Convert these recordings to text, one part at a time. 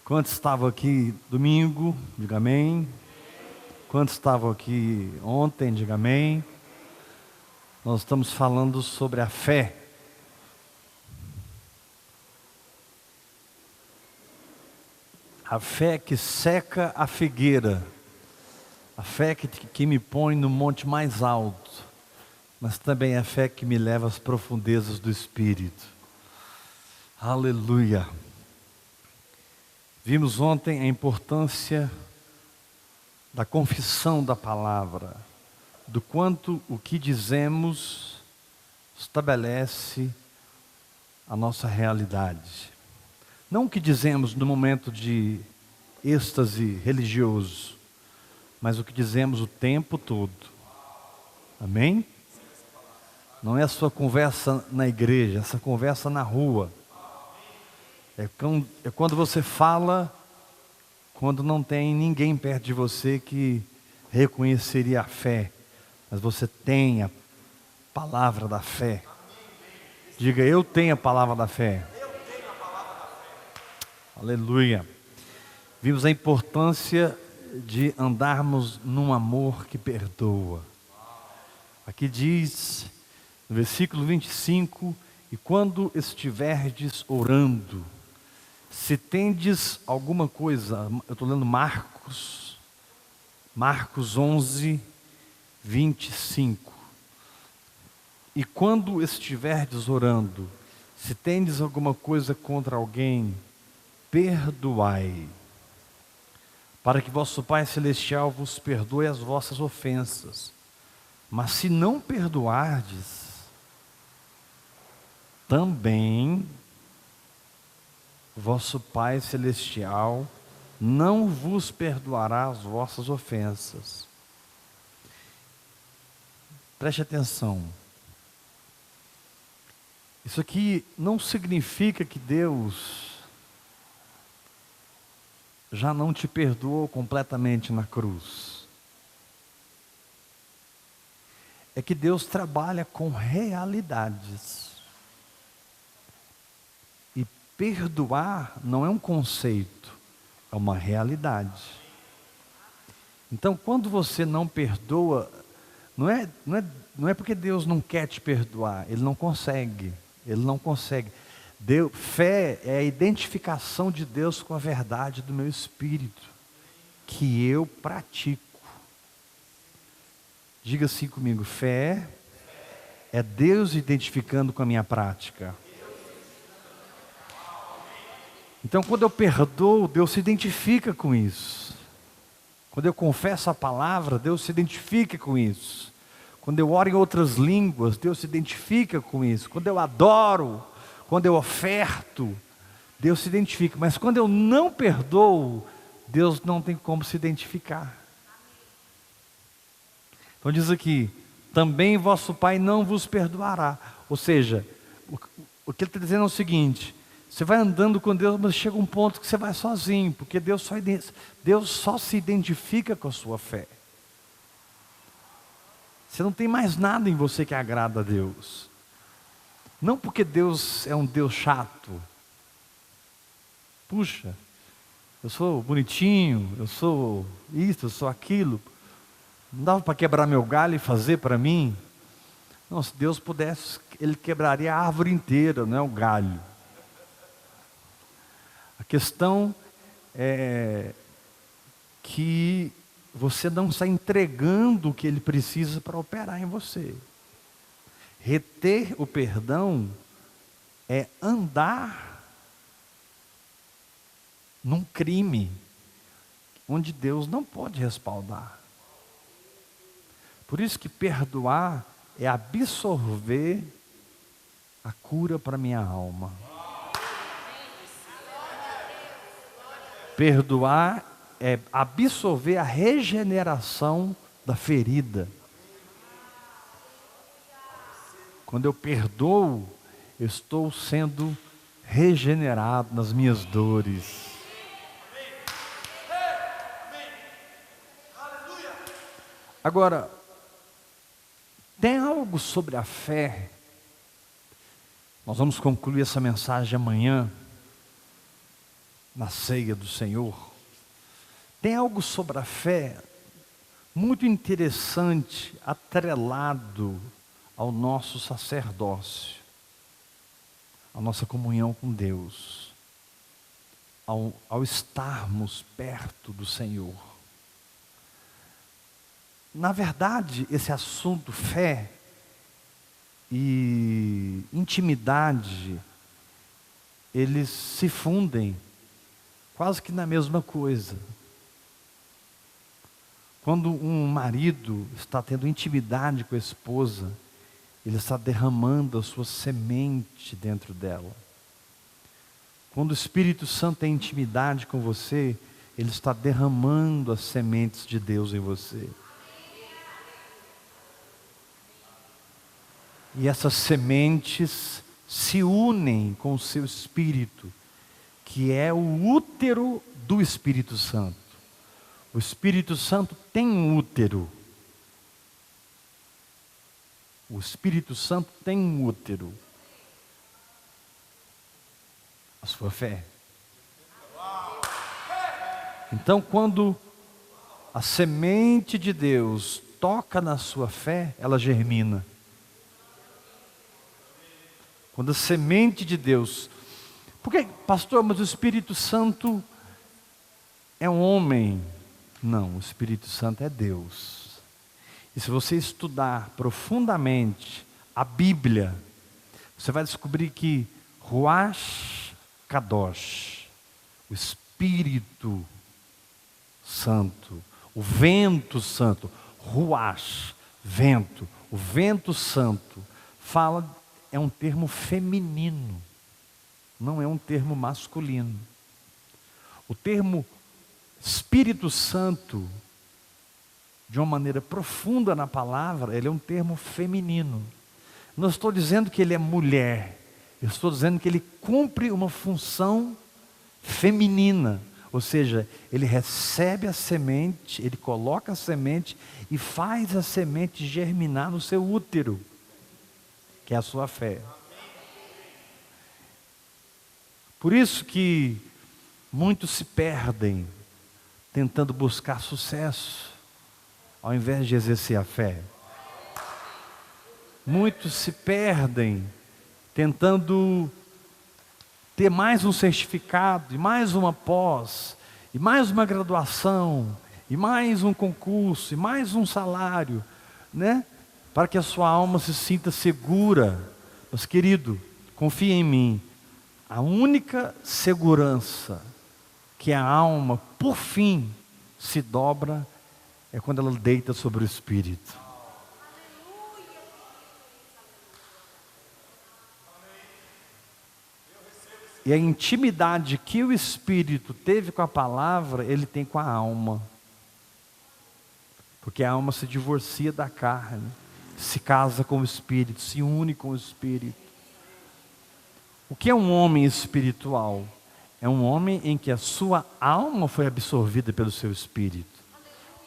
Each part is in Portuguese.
Quantos estavam aqui domingo? Diga amém. Quantos estavam aqui ontem? Diga amém. Nós estamos falando sobre a fé. A fé que seca a figueira. A fé que me põe no monte mais alto. Mas também a fé que me leva às profundezas do Espírito. Aleluia. Vimos ontem a importância da confissão da palavra, do quanto o que dizemos estabelece a nossa realidade. Não o que dizemos no momento de êxtase religioso, mas o que dizemos o tempo todo. Amém? Não é a sua conversa na igreja, essa conversa na rua. É quando você fala, quando não tem ninguém perto de você que reconheceria a fé, mas você tem a palavra da fé. Diga, eu tenho a palavra da fé. Aleluia. Vimos a importância de andarmos num amor que perdoa. Aqui diz, no versículo 25, e quando estiverdes orando, se tendes alguma coisa, eu estou lendo Marcos 11, 25. E quando estiverdes orando, se tendes alguma coisa contra alguém, perdoai, para que vosso Pai Celestial vos perdoe as vossas ofensas. Mas se não perdoardes, também vosso Pai Celestial não vos perdoará as vossas ofensas. Preste atenção. Isso aqui não significa que Deus já não te perdoou completamente na cruz. É que Deus trabalha com realidades. E perdoar não é um conceito, é uma realidade. Então, quando você não perdoa, não é porque Deus não quer te perdoar, Ele não consegue. Fé é a identificação de Deus com a verdade do meu espírito, que eu pratico. Diga assim comigo, fé é Deus identificando com a minha prática. Então, quando eu perdoo, Deus se identifica com isso. Quando eu confesso a palavra, Deus se identifica com isso. Quando eu oro em outras línguas, Deus se identifica com isso. Quando eu adoro, quando eu oferto, Deus se identifica. Mas quando eu não perdoo, Deus não tem como se identificar. Então diz aqui, também vosso Pai não vos perdoará. Ou seja, o que ele está dizendo é o seguinte: você vai andando com Deus, mas chega um ponto que você vai sozinho, porque Deus só se identifica com a sua fé. Você não tem mais nada em você que agrada a Deus. Não porque Deus é um Deus chato. Puxa, eu sou bonitinho, eu sou isso, eu sou aquilo. Não dava para quebrar meu galho e fazer para mim? Não, se Deus pudesse, Ele quebraria a árvore inteira, não é o galho. A questão é que você não está entregando o que Ele precisa para operar em você. Reter o perdão é andar num crime onde Deus não pode respaldar. Por isso que perdoar é absorver a cura para minha alma. Perdoar é absorver a regeneração da ferida. Quando eu perdoo, eu estou sendo regenerado nas minhas dores. Agora, tem algo sobre a fé. Nós vamos concluir essa mensagem amanhã. na ceia do Senhor, tem algo sobre a fé muito interessante, atrelado ao nosso sacerdócio, à nossa comunhão com Deus, ao estarmos perto do Senhor. Na verdade, esse assunto fé e intimidade, eles se fundem quase que na mesma coisa. Quando um marido está tendo intimidade com a esposa, ele está derramando a sua semente dentro dela. Quando o Espírito Santo tem intimidade com você, ele está derramando as sementes de Deus em você. E essas sementes se unem com o seu espírito, que é o útero do Espírito Santo. O Espírito Santo tem um útero. O Espírito Santo tem um útero. A sua fé. Então, quando a semente de Deus toca na sua fé, ela germina. Quando a semente de Deus... Porque, pastor, mas o Espírito Santo é um homem. Não, o Espírito Santo é Deus. E se você estudar profundamente a Bíblia, você vai descobrir que Ruach Kadosh, o Espírito Santo, o vento santo, Ruach, vento, o vento santo, é um termo feminino, não é um termo masculino. O termo Espírito Santo, de uma maneira profunda na palavra, ele é um termo feminino. Não estou dizendo que ele é mulher, eu estou dizendo que ele cumpre uma função feminina. Ou seja, ele recebe a semente, ele coloca a semente e faz a semente germinar no seu útero, que é a sua fé. Por isso que muitos se perdem tentando buscar sucesso, ao invés de exercer a fé. Muitos se perdem tentando ter mais um certificado, e mais uma pós, e mais uma graduação, e mais um concurso, e mais um salário, né? Para que a sua alma se sinta segura. Mas querido, confie em mim, a única segurança que a alma, por fim, se dobra, é quando ela deita sobre o Espírito. E a intimidade que o Espírito teve com a palavra, ele tem com a alma. Porque a alma se divorcia da carne, se casa com o Espírito, se une com o Espírito. O que é um homem espiritual? É um homem em que a sua alma foi absorvida pelo seu Espírito.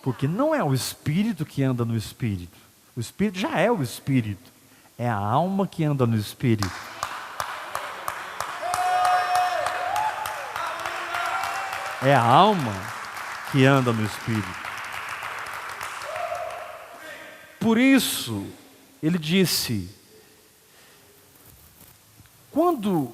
Porque não é o Espírito que anda no Espírito. O Espírito já é o Espírito. É a alma que anda no Espírito. É a alma que anda no Espírito. Por isso, ele disse: quando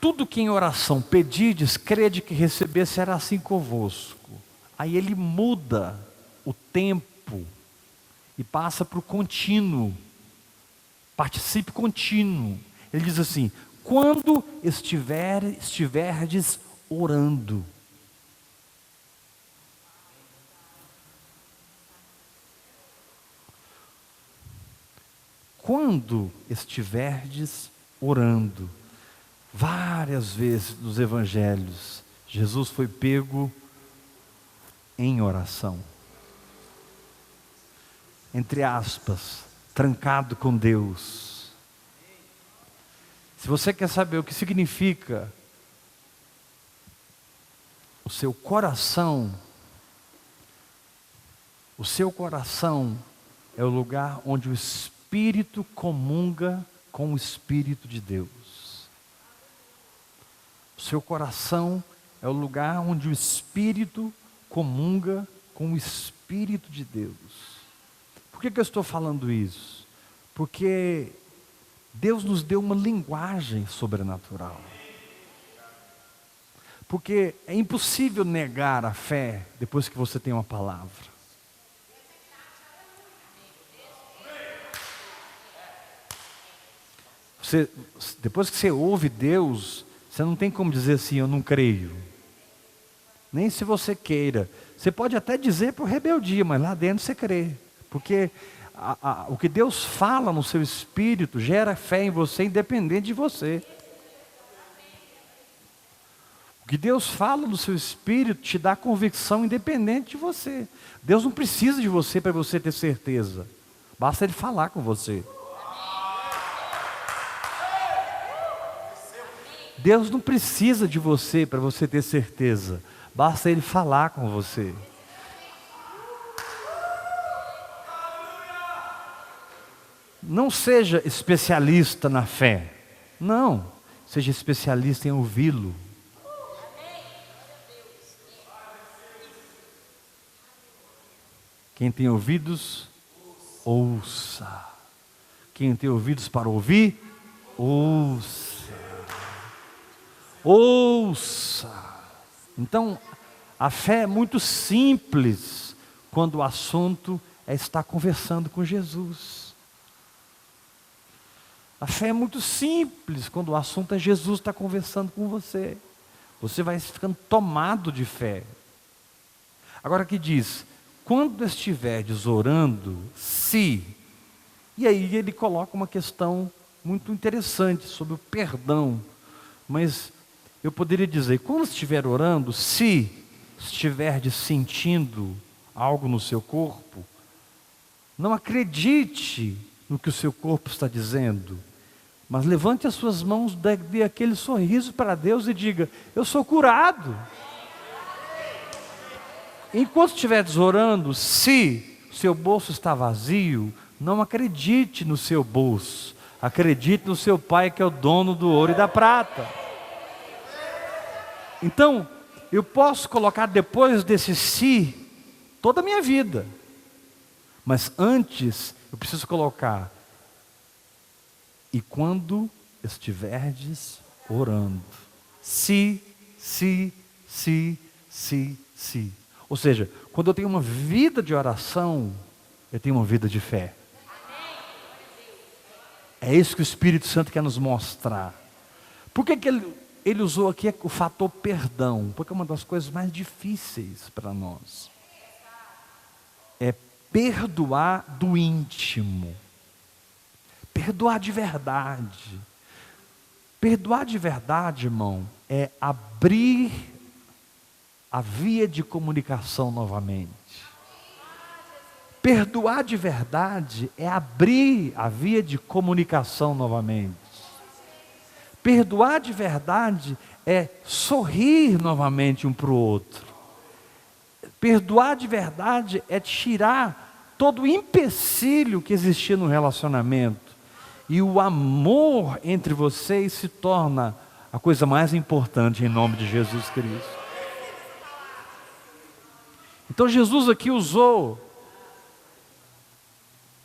tudo que em oração pedides, crede que receber, será assim convosco. Aí ele muda o tempo e passa para o contínuo, participe contínuo. Ele diz assim: quando estiverdes orando. Quando estiverdes orando. Várias vezes nos evangelhos, Jesus foi pego em oração. Entre aspas, trancado com Deus. Se você quer saber o que significa o seu coração é o lugar onde o Espírito comunga com o Espírito de Deus. O seu coração é o lugar onde o Espírito comunga com o Espírito de Deus. Por que eu estou falando isso? Porque Deus nos deu uma linguagem sobrenatural. Porque é impossível negar a fé depois que você tem uma palavra. Depois que você ouve Deus, você não tem como dizer assim, eu não creio. Nem se você queira. Você pode até dizer por rebeldia, mas lá dentro você crê. Porque o que Deus fala no seu espírito gera fé em você, independente de você. O que Deus fala no seu espírito te dá convicção independente de você. Deus não precisa de você para você ter certeza. Basta Ele falar com você. Deus não precisa de você para você ter certeza. Basta Ele falar com você. Não seja especialista na fé. Não. Seja especialista em ouvi-lo. Quem tem ouvidos, ouça. Quem tem ouvidos para ouvir, ouça. Ouça. Então, a fé é muito simples quando o assunto é estar conversando com Jesus. A fé é muito simples quando o assunto é Jesus estar conversando com você. Você vai ficando tomado de fé. Agora aqui diz, quando estiverdes orando, se... E aí ele coloca uma questão muito interessante sobre o perdão. Mas eu poderia dizer, quando estiver orando, se estiverdes sentindo algo no seu corpo, não acredite no que o seu corpo está dizendo, mas levante as suas mãos, dê aquele sorriso para Deus e diga, eu sou curado. Enquanto estiveres orando, se o seu bolso está vazio, não acredite no seu bolso, acredite no seu Pai que é o dono do ouro e da prata. Então, eu posso colocar depois desse se, toda a minha vida. Mas antes, eu preciso colocar, e quando estiverdes orando. Se. Ou seja, quando eu tenho uma vida de oração, eu tenho uma vida de fé. É isso que o Espírito Santo quer nos mostrar. Por que ele usou aqui o fator perdão? Porque é uma das coisas mais difíceis para nós. É perdoar do íntimo. Perdoar de verdade. Perdoar de verdade, irmão, é abrir a via de comunicação novamente. Perdoar de verdade é abrir a via de comunicação novamente. Perdoar de verdade é sorrir novamente um para o outro. Perdoar de verdade é tirar todo o empecilho que existia no relacionamento. E o amor entre vocês se torna a coisa mais importante em nome de Jesus Cristo. Então Jesus aqui usou,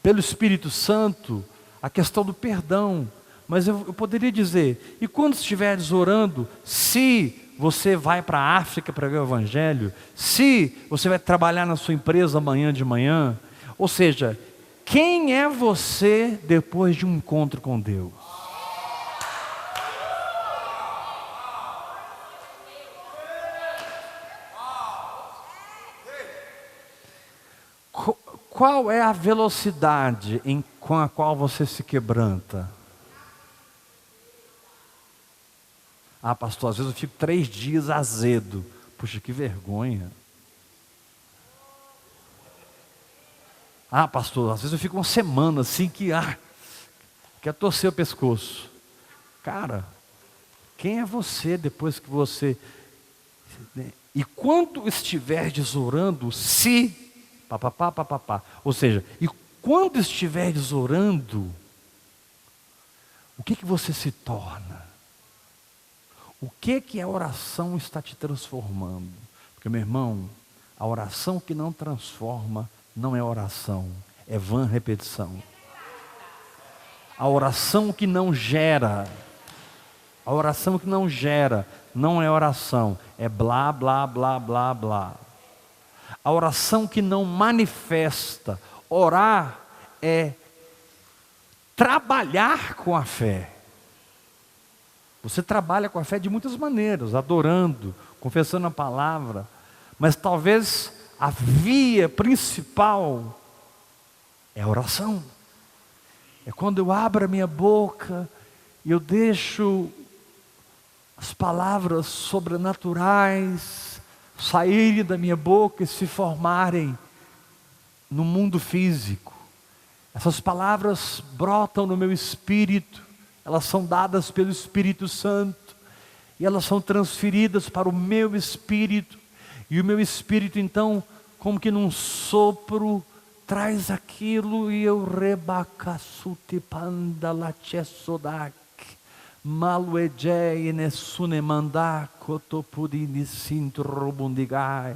pelo Espírito Santo, a questão do perdão. Mas eu poderia dizer, e quando estiveres orando, se você vai para a África para ver o Evangelho, se você vai trabalhar na sua empresa amanhã de manhã, ou seja, quem é você depois de um encontro com Deus? Qual é a velocidade com a qual você se quebranta? Ah, pastor, às vezes eu fico 3 dias azedo. Puxa, que vergonha. Ah, pastor, às vezes eu fico uma semana assim que quer torcer o pescoço. Cara, quem é você depois que você... E quando estiverdes orando, se... Ou seja, e quando estiverdes orando, o que você se torna? O que a oração está te transformando? Porque, meu irmão, a oração que não transforma não é oração, é vã repetição. A oração que não gera, não é oração, é blá, blá, blá, blá, blá. A oração que não manifesta, orar é trabalhar com a fé. Você trabalha com a fé de muitas maneiras, adorando, confessando a palavra, mas talvez a via principal é a oração. É quando eu abro a minha boca e eu deixo as palavras sobrenaturais saírem da minha boca e se formarem no mundo físico. Essas palavras brotam no meu espírito, elas são dadas pelo Espírito Santo e elas são transferidas para o meu espírito, e o meu espírito então, como que num sopro, traz aquilo, e eu rebacassuti pandalachesodak maluejei nessunemandá cotopudini sintrobundigai.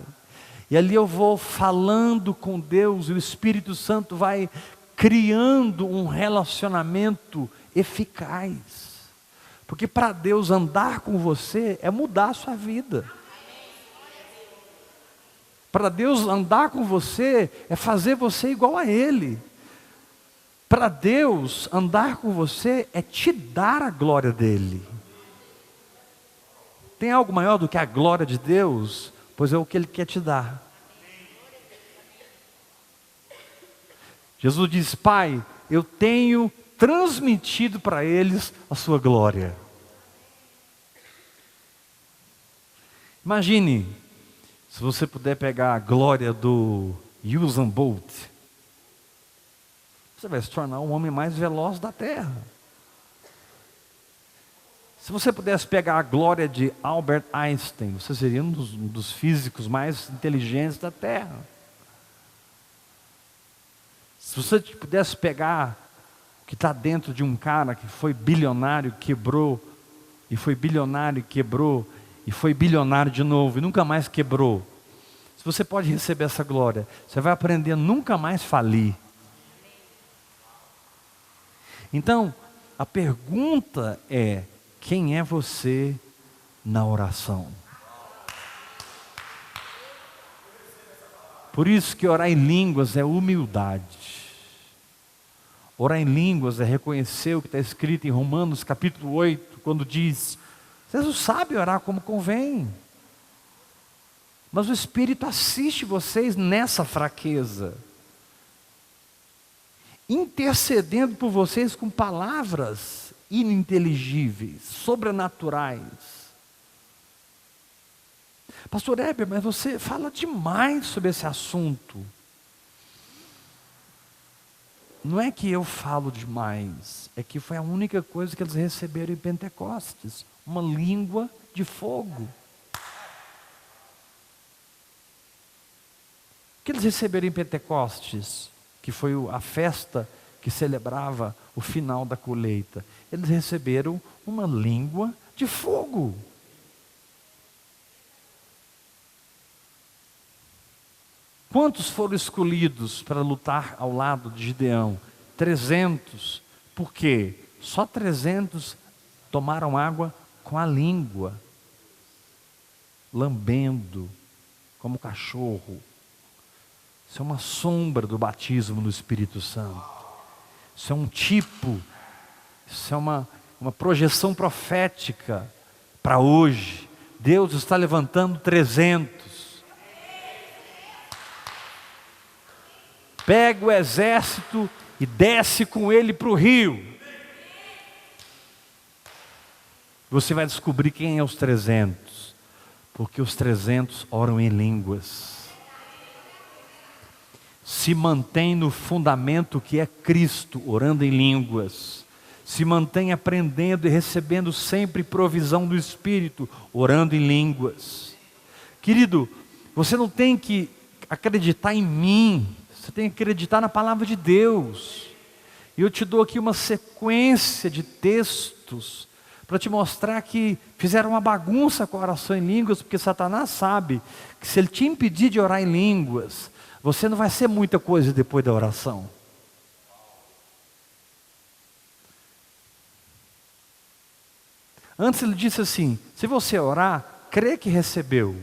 E ali eu vou falando com Deus, e o Espírito Santo vai criando um relacionamento eficaz. Porque para Deus andar com você é mudar a sua vida. Para Deus andar com você é fazer você igual a Ele. Para Deus andar com você é te dar a glória dEle. Tem algo maior do que a glória de Deus? Pois é o que Ele quer te dar. Jesus diz: Pai, eu tenho transmitido para eles a sua glória. Imagine, se você puder pegar a glória do Usain Bolt, você vai se tornar o homem mais veloz da terra. Se você pudesse pegar a glória de Albert Einstein, você seria um dos físicos mais inteligentes da terra. Se você pudesse pegar o que está dentro de um cara que foi bilionário, quebrou, e foi bilionário, quebrou, e foi bilionário de novo, e nunca mais quebrou. Se você pode receber essa glória, você vai aprender a nunca mais falir. Então, a pergunta é: quem é você na oração? Por isso que orar em línguas é humildade. Orar em línguas é reconhecer o que está escrito em Romanos capítulo 8, quando diz: vocês não sabem orar como convém, mas o Espírito assiste vocês nessa fraqueza, intercedendo por vocês com palavras ininteligíveis, sobrenaturais. Pastor Heber, mas você fala demais sobre esse assunto. Não é que eu falo demais, é que foi a única coisa que eles receberam em Pentecostes, uma língua de fogo. O que eles receberam em Pentecostes, que foi a festa que celebrava o final da colheita? Eles receberam uma língua de fogo. Quantos foram escolhidos para lutar ao lado de Gideão? 300. Por quê? Só 300 tomaram água com a língua, lambendo como cachorro. Isso é uma sombra do batismo no Espírito Santo. Isso é um tipo, isso é uma projeção profética para hoje. Deus está levantando 300. Pega o exército e desce com ele para o rio. Você vai descobrir quem é os 300. Porque os 300 oram em línguas. Se mantém no fundamento que é Cristo, orando em línguas. Se mantém aprendendo e recebendo sempre provisão do Espírito, orando em línguas. Querido, você não tem que acreditar em mim. Você tem que acreditar na palavra de Deus. E eu te dou aqui uma sequência de textos para te mostrar que fizeram uma bagunça com a oração em línguas, porque Satanás sabe que se ele te impedir de orar em línguas, você não vai ser muita coisa depois da oração. Antes ele disse assim: se você orar, crê que recebeu.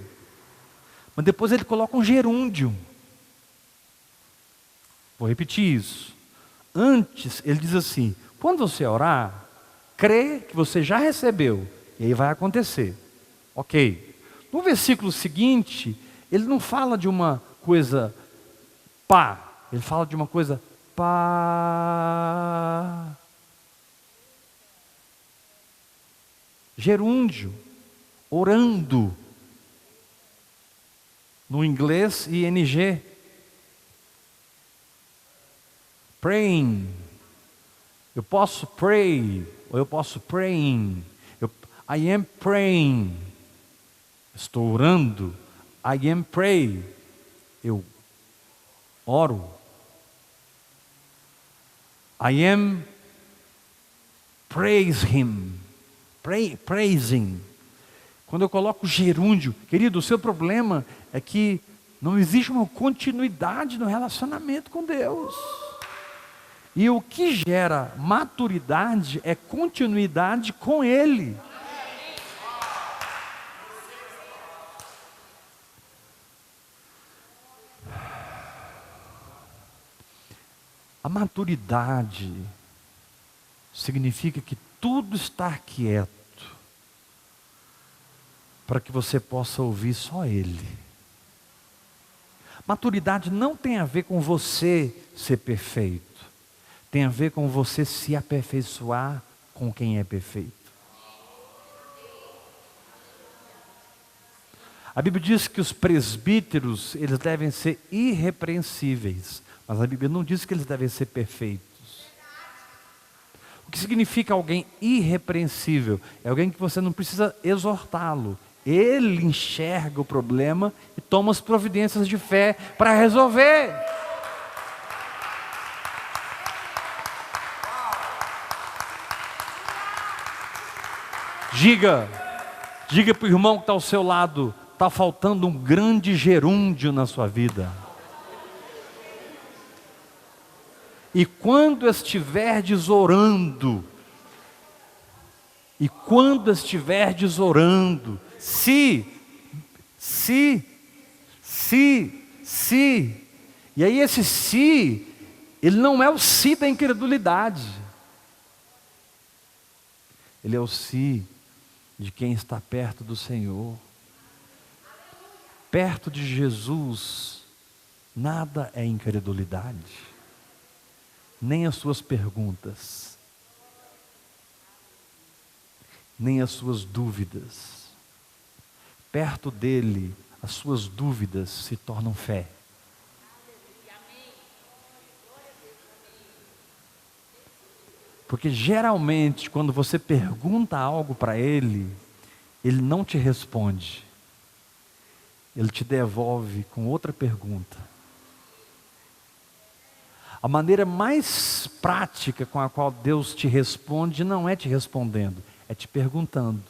Mas depois ele coloca um gerúndio. Vou repetir isso. Antes ele diz assim: quando você orar, crê que você já recebeu. E aí vai acontecer. Ok. No versículo seguinte, ele não fala de uma coisa pá. Ele fala de uma coisa pá. Gerúndio, orando, no inglês ing, praying, eu posso pray, ou eu posso praying, I am praying, estou orando, I am pray, eu oro, I am praise him, praising. Quando eu coloco gerúndio, querido, o seu problema é que não existe uma continuidade no relacionamento com Deus. E o que gera maturidade é continuidade com Ele. A maturidade significa que tudo está quieto, para que você possa ouvir só Ele. Maturidade não tem a ver com você ser perfeito, tem a ver com você se aperfeiçoar com quem é perfeito. A Bíblia diz que os presbíteros, eles devem ser irrepreensíveis, mas a Bíblia não diz que eles devem ser perfeitos. O que significa alguém irrepreensível? É alguém que você não precisa exortá-lo. Ele enxerga o problema e toma as providências de fé para resolver. Diga para o irmão que está ao seu lado: está faltando um grande gerúndio na sua vida. E quando estiverdes orando, se, e aí esse se, ele não é o se da incredulidade, ele é o se de quem está perto do Senhor. Perto de Jesus, nada é incredulidade, nem as suas perguntas, nem as suas dúvidas. Perto dele, as suas dúvidas se tornam fé. Porque geralmente, quando você pergunta algo para ele, ele não te responde. Ele te devolve com outra pergunta. A maneira mais prática com a qual Deus te responde não é te respondendo, é te perguntando.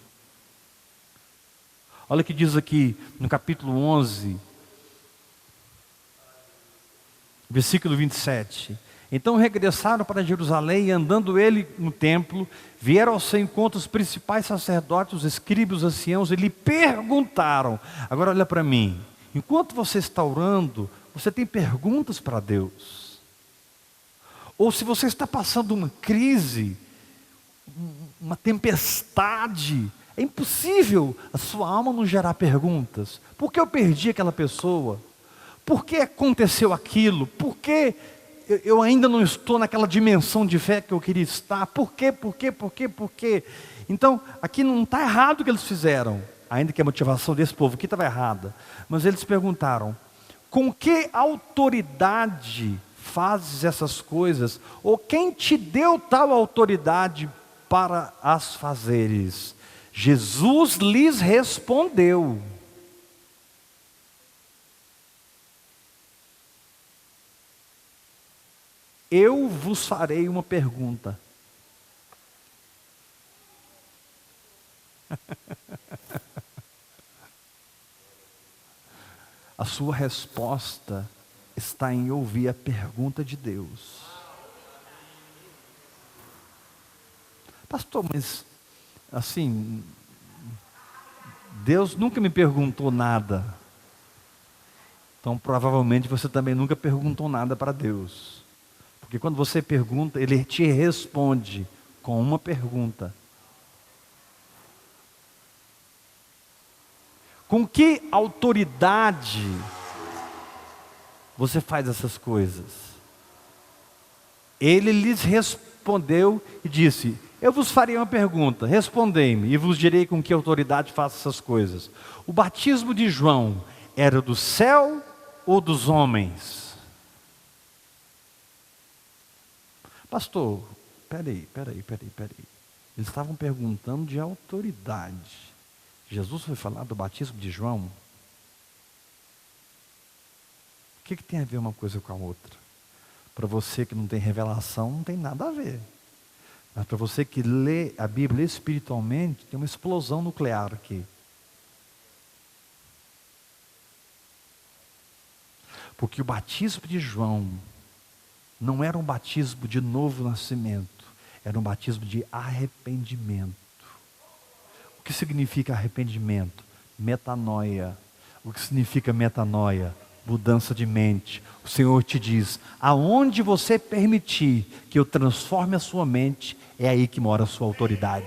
Olha o que diz aqui no capítulo 11, versículo 27. Então regressaram para Jerusalém e, andando ele no templo, vieram ao seu encontro os principais sacerdotes, os escribas, os anciãos, e lhe perguntaram. Agora olha para mim, enquanto você está orando, você tem perguntas para Deus. Ou se você está passando uma crise, uma tempestade, é impossível a sua alma não gerar perguntas. Por que eu perdi aquela pessoa? Por que aconteceu aquilo? Por que eu ainda não estou naquela dimensão de fé que eu queria estar? Por quê? Então, aqui não está errado o que eles fizeram, ainda que a motivação desse povo aqui estava errada. Mas eles perguntaram: com que autoridade fazes essas coisas? Ou quem te deu tal autoridade para as fazeres? Jesus lhes respondeu: eu vos farei uma pergunta. A sua resposta está em ouvir a pergunta de Deus. Pastor, mas assim, Deus nunca me perguntou nada. Então provavelmente você também nunca perguntou nada para Deus. Porque quando você pergunta, Ele te responde com uma pergunta. Com que autoridade você faz essas coisas? Ele lhes respondeu e disse: eu vos farei uma pergunta, respondei-me, e vos direi com que autoridade faço essas coisas. O batismo de João era do céu ou dos homens? Pastor, peraí. Eles estavam perguntando de autoridade. Jesus foi falar do batismo de João? O que tem a ver uma coisa com a outra? Para você que não tem revelação, não tem nada a ver. Mas para você que lê a Bíblia espiritualmente, tem uma explosão nuclear aqui. Porque o batismo de João não era um batismo de novo nascimento, era um batismo de arrependimento. O que significa arrependimento? Metanoia. O que significa metanoia? Mudança de mente. O Senhor te diz: aonde você permitir que eu transforme a sua mente, é aí que mora a sua autoridade.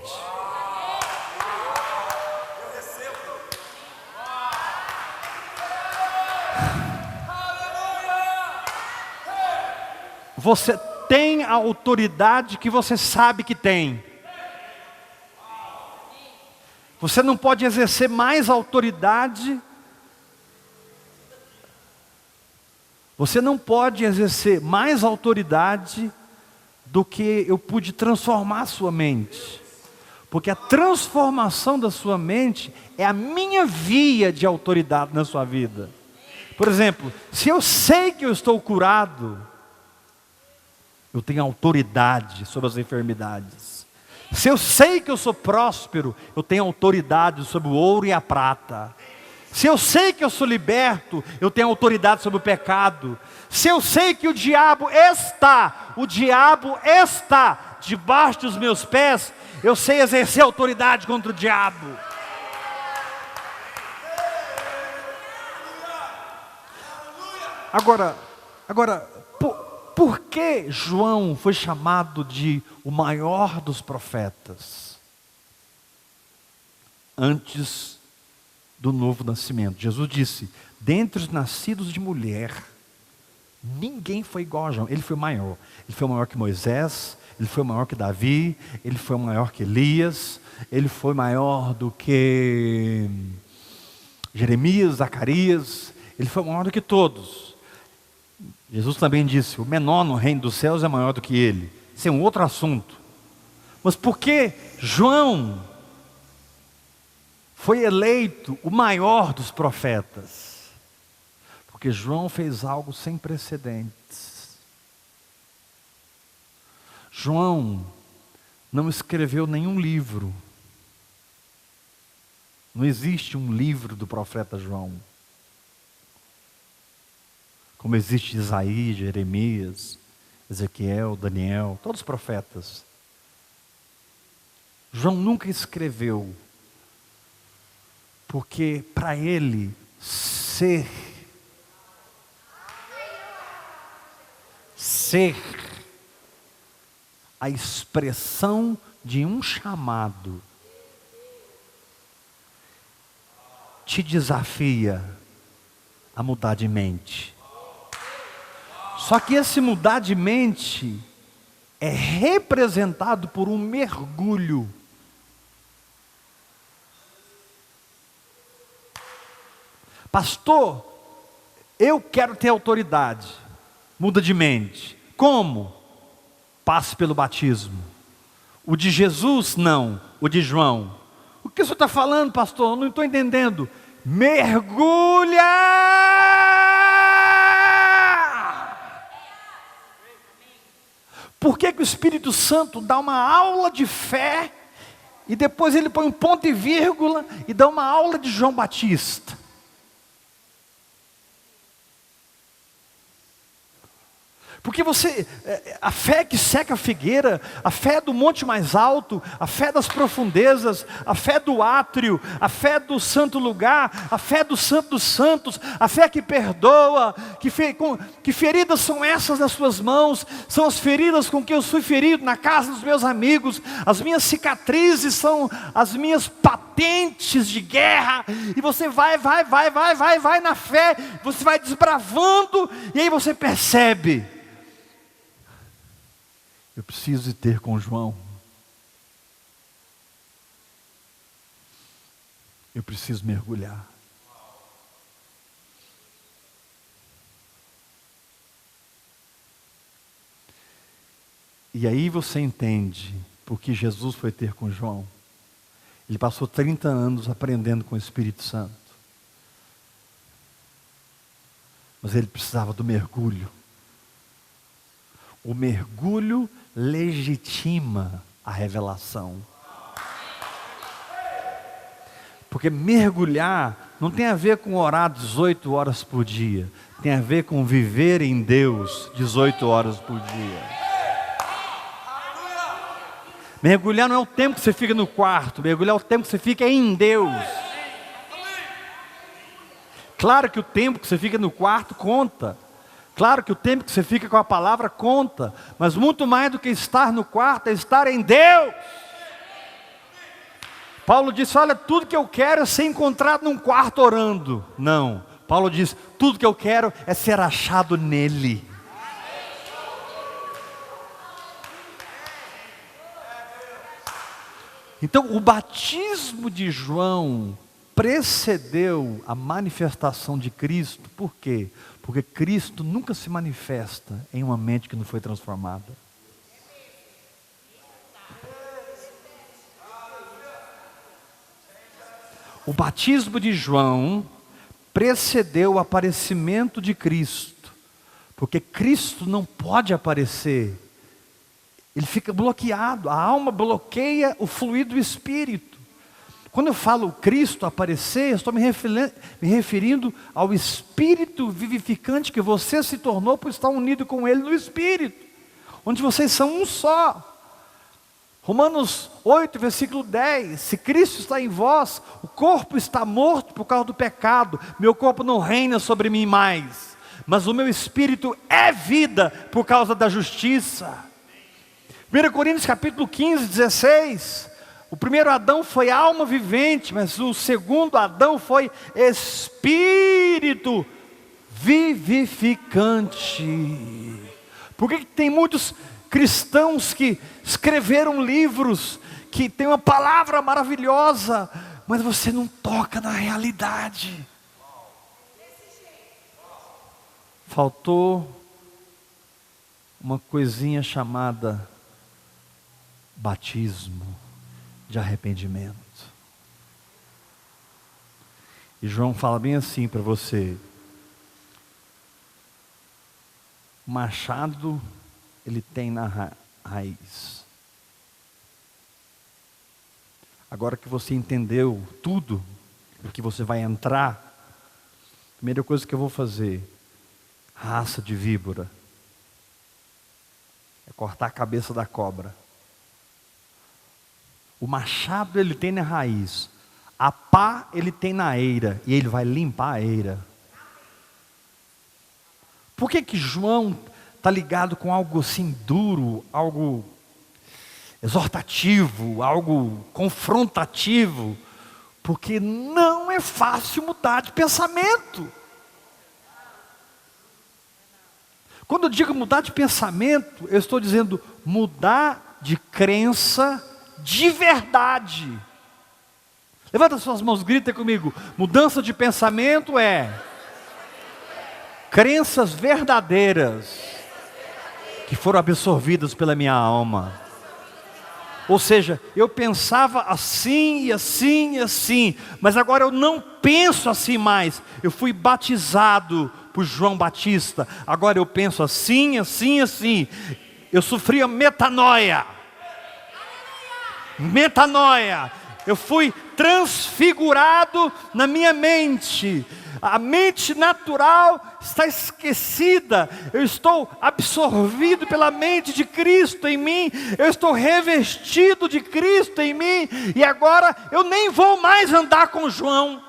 Você tem a autoridade que você sabe que tem. Você não pode exercer mais autoridade. Você não pode exercer mais autoridade do que eu pude transformar a sua mente. Porque a transformação da sua mente é a minha via de autoridade na sua vida. Por exemplo, se eu sei que eu estou curado, eu tenho autoridade sobre as enfermidades. Se eu sei que eu sou próspero, eu tenho autoridade sobre o ouro e a prata. Se eu sei que eu sou liberto, eu tenho autoridade sobre o pecado. Se eu sei que o diabo está debaixo dos meus pés, eu sei exercer autoridade contra o diabo. Agora, por que João foi chamado de o maior dos profetas? Antes do novo nascimento, Jesus disse: dentre os nascidos de mulher, ninguém foi igual a João. Ele foi maior. Ele foi maior que Moisés, ele foi maior que Davi, ele foi maior que Elias, ele foi maior do que Jeremias, Zacarias, ele foi maior do que todos. Jesus também disse: o menor no reino dos céus é maior do que ele. Isso é um outro assunto. Mas por que João foi eleito o maior dos profetas? Porque João fez algo sem precedentes. João não escreveu nenhum livro. Não existe um livro do profeta João. Como existe Isaías, Jeremias, Ezequiel, Daniel, todos os profetas. João nunca escreveu, porque para ele ser a expressão de um chamado te desafia a mudar de mente. Só que esse mudar de mente é representado por um mergulho. Pastor, eu quero ter autoridade. Muda de mente. Como? Passe pelo batismo. O de Jesus, não. O de João. O que o senhor está falando, pastor? Eu não estou entendendo. Mergulha! Por que o Espírito Santo dá uma aula de fé e depois ele põe um ponto e vírgula e dá uma aula de João Batista? Porque a fé que seca a figueira, a fé do monte mais alto, a fé das profundezas, a fé do átrio, a fé do santo lugar, a fé do santo dos santos, a fé que perdoa, que feridas são essas nas suas mãos? São as feridas com que eu fui ferido na casa dos meus amigos, as minhas cicatrizes são as minhas patentes de guerra, e você vai na fé, você vai desbravando, e aí você percebe: eu preciso ter com João. Eu preciso mergulhar. E aí você entende por que Jesus foi ter com João. Ele passou 30 anos aprendendo com o Espírito Santo. Mas ele precisava do mergulho. O mergulho legitima a revelação. Porque mergulhar não tem a ver com orar 18 horas por dia. Tem a ver com viver em Deus 18 horas por dia. Mergulhar não é o tempo que você fica no quarto. Mergulhar é o tempo que você fica em Deus. Claro que o tempo que você fica no quarto conta. Claro que o tempo que você fica com a palavra conta, mas muito mais do que estar no quarto é estar em Deus. Paulo disse: olha, tudo que eu quero é ser encontrado num quarto orando. Não, Paulo diz: tudo que eu quero é ser achado nele. Então o batismo de João precedeu a manifestação de Cristo. Por quê? Porque Cristo nunca se manifesta em uma mente que não foi transformada. O batismo de João precedeu o aparecimento de Cristo. Porque Cristo não pode aparecer. Ele fica bloqueado. A alma bloqueia o fluir do Espírito. Quando eu falo Cristo aparecer, eu estou me referindo ao Espírito vivificante que você se tornou por estar unido com Ele no Espírito, onde vocês são um só. Romanos 8, versículo 10, se Cristo está em vós, o corpo está morto por causa do pecado, meu corpo não reina sobre mim mais, mas o meu Espírito é vida por causa da justiça. 1 Coríntios capítulo 15, 16, o primeiro Adão foi alma vivente, mas o segundo Adão foi espírito vivificante. Por que tem muitos cristãos que escreveram livros, que tem uma palavra maravilhosa, mas você não toca na realidade? Faltou uma coisinha chamada batismo de arrependimento. E João fala bem assim para você: o machado ele tem na raiz. Agora que você entendeu tudo, o que você vai entrar, a primeira coisa que eu vou fazer, raça de víbora, é cortar a cabeça da cobra. O machado ele tem na raiz, a pá ele tem na eira, e ele vai limpar a eira. Por que João está ligado com algo assim duro, algo exortativo, algo confrontativo? Porque não é fácil mudar de pensamento. Quando eu digo mudar de pensamento, eu estou dizendo mudar de crença de verdade. Levanta suas mãos, grita comigo: mudança de pensamento é crenças verdadeiras que foram absorvidas pela minha alma. Ou seja, eu pensava assim e assim e assim, mas agora eu não penso assim mais. Eu fui batizado por João Batista, agora eu penso assim, assim, assim. Eu sofria metanoia. Metanoia. Eu fui transfigurado na minha mente. A mente natural está esquecida. Eu estou absorvido pela mente de Cristo em mim. Eu estou revestido de Cristo em mim. E agora eu nem vou mais andar com João.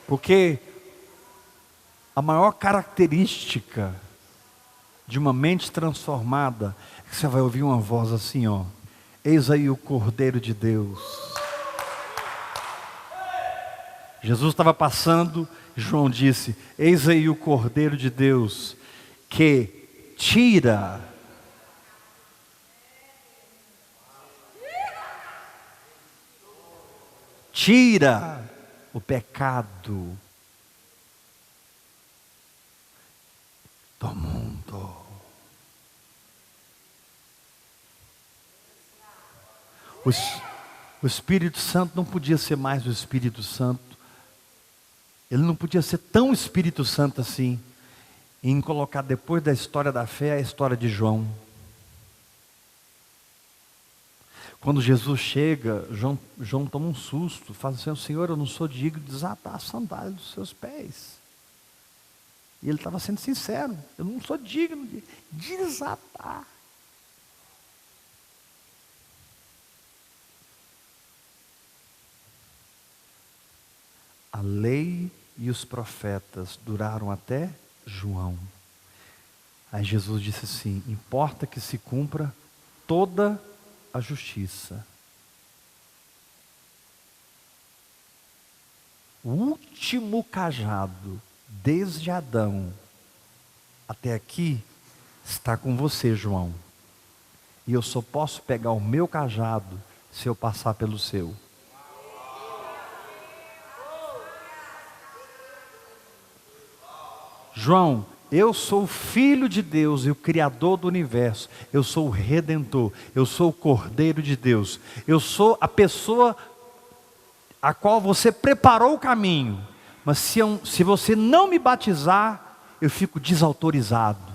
Porque a maior característica de uma mente transformada é que você vai ouvir uma voz assim, ó: eis aí o Cordeiro de Deus. Jesus estava passando, João disse: eis aí o Cordeiro de Deus, que tira o pecado do mundo. O Espírito Santo não podia ser mais o Espírito Santo. Ele não podia ser tão Espírito Santo assim, em colocar depois da história da fé a história de João. Quando Jesus chega, João toma um susto, fala assim: Senhor, eu não sou digno de desatar a sandália dos seus pés. E ele estava sendo sincero: eu não sou digno de desatar. A lei e os profetas duraram até João. Aí Jesus disse assim: importa que se cumpra toda a justiça. O último cajado, desde Adão até aqui, está com você, João. E eu só posso pegar o meu cajado se eu passar pelo seu. João, eu sou o Filho de Deus e o Criador do universo. Eu sou o Redentor. Eu sou o Cordeiro de Deus. Eu sou a pessoa a qual você preparou o caminho. Mas se você não me batizar, eu fico desautorizado.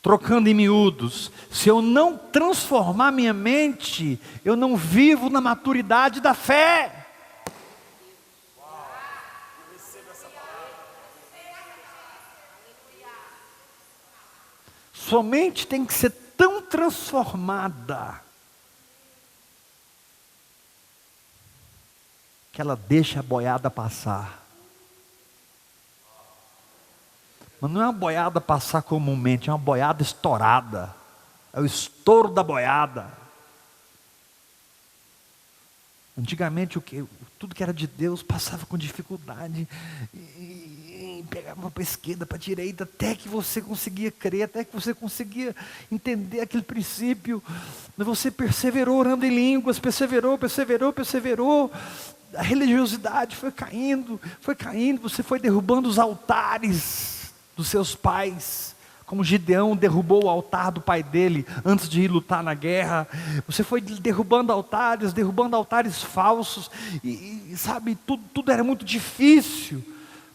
Trocando em miúdos, se eu não transformar minha mente, eu não vivo na maturidade da fé. Sua mente tem que ser tão transformada que ela deixa a boiada passar. Mas não é uma boiada passar comumente, é uma boiada estourada. É o estouro da boiada. Antigamente tudo que era de Deus passava com dificuldade. Pegava para a esquerda, para a direita, até que você conseguia crer, até que você conseguia entender aquele princípio. Mas você perseverou orando em línguas, perseverou. A religiosidade foi caindo, você foi derrubando os altares dos seus pais, como Gideão derrubou o altar do pai dele antes de ir lutar na guerra. Você foi derrubando altares falsos, e sabe, tudo era muito difícil.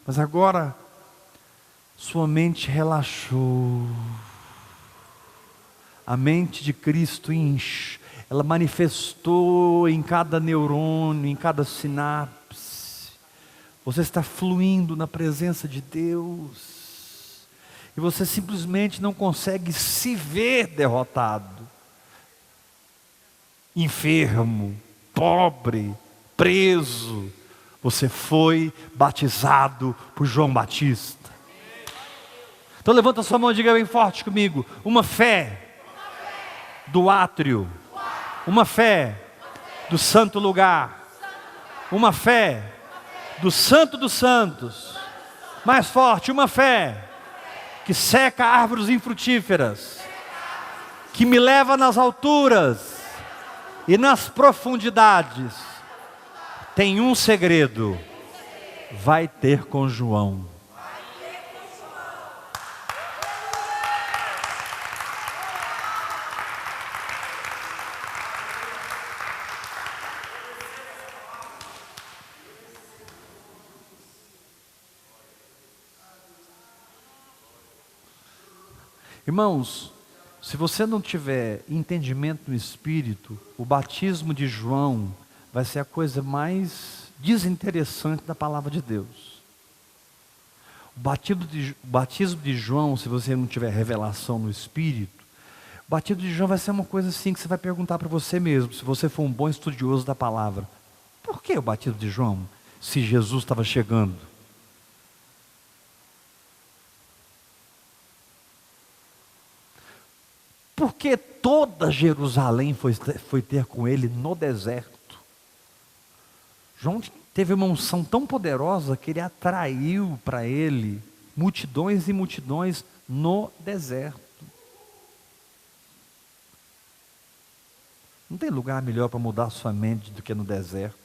Mas agora, sua mente relaxou. A mente de Cristo ela manifestou em cada neurônio, em cada sinapse. Você está fluindo na presença de Deus. E você simplesmente não consegue se ver derrotado, enfermo, pobre, preso. Você foi batizado por João Batista. Então levanta sua mão e diga bem forte comigo: uma fé do átrio, uma fé do santo lugar, uma fé do santo dos santos. Mais forte: uma fé que seca árvores infrutíferas, que me leva nas alturas e nas profundidades. Tem um segredo: vai ter com João. Irmãos, Se você não tiver entendimento no Espírito, o batismo de João vai ser a coisa mais desinteressante da palavra de Deus. O batismo de João, se você não tiver revelação no Espírito, o batismo de João vai ser uma coisa assim que você vai perguntar para você mesmo, se você for um bom estudioso da palavra. Por que o batismo de João, se Jesus estava chegando? Por que toda Jerusalém foi ter com ele no deserto? João teve uma unção tão poderosa que ele atraiu para ele multidões e multidões no deserto. Não tem lugar melhor para mudar a sua mente do que no deserto.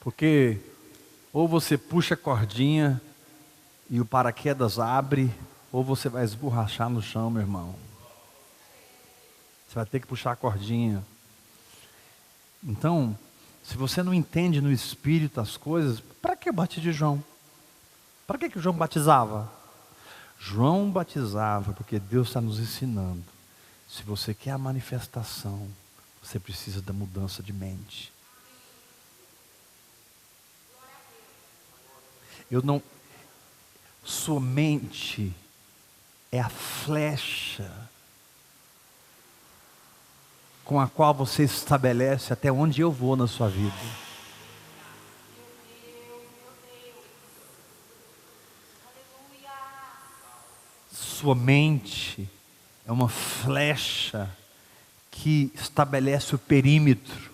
Porque ou você puxa a cordinha e o paraquedas abre, ou você vai esborrachar no chão, meu irmão. Você vai ter que puxar a cordinha. Então, se você não entende no Espírito as coisas, para que o batismo de João? Para que João batizava? João batizava porque Deus está nos ensinando. Se você quer a manifestação, você precisa da mudança de mente. Sua mente é a flecha com a qual você estabelece até onde eu vou na sua vida. Sua mente é uma flecha que estabelece o perímetro.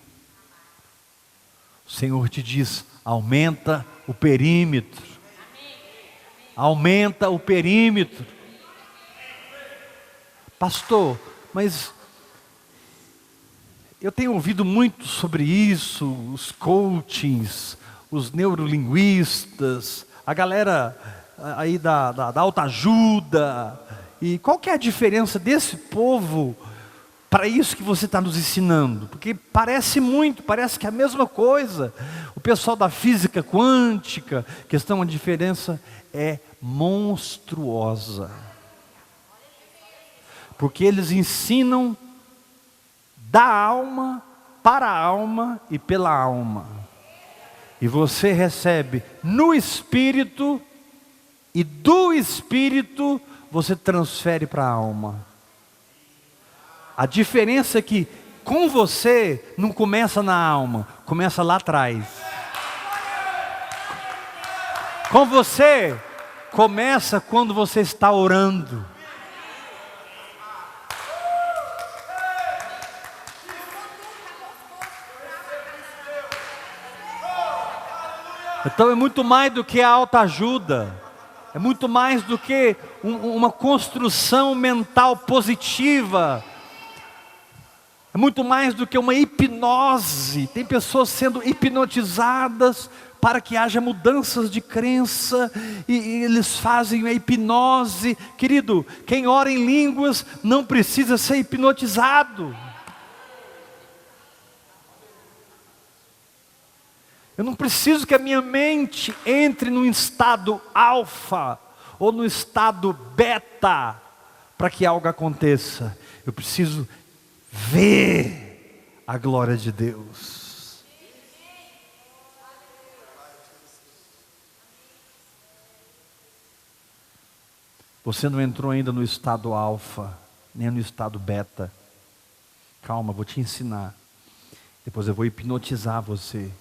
O Senhor te diz: aumenta o perímetro. Aumenta o perímetro. Pastor, mas eu tenho ouvido muito sobre isso, os coachings, os neurolinguistas, a galera aí da autoajuda. E qual que é a diferença desse povo para isso que você está nos ensinando? Porque parece que é a mesma coisa. O pessoal da física quântica, a diferença é monstruosa. Porque eles ensinam da alma, para a alma e pela alma. E você recebe no Espírito, e do Espírito você transfere para a alma. A diferença é que com você não começa na alma, começa lá atrás. Com você começa quando você está orando. Então é muito mais do que a autoajuda. É muito mais do que uma construção mental positiva. É muito mais do que uma hipnose. Tem pessoas sendo hipnotizadas para que haja mudanças de crença, e eles fazem a hipnose. Querido, quem ora em línguas não precisa ser hipnotizado. Eu não preciso que a minha mente entre no estado alfa ou no estado beta para que algo aconteça. Eu preciso ver a glória de Deus. Você não entrou ainda no estado alfa, nem no estado beta. Calma, vou te ensinar. Depois eu vou hipnotizar você.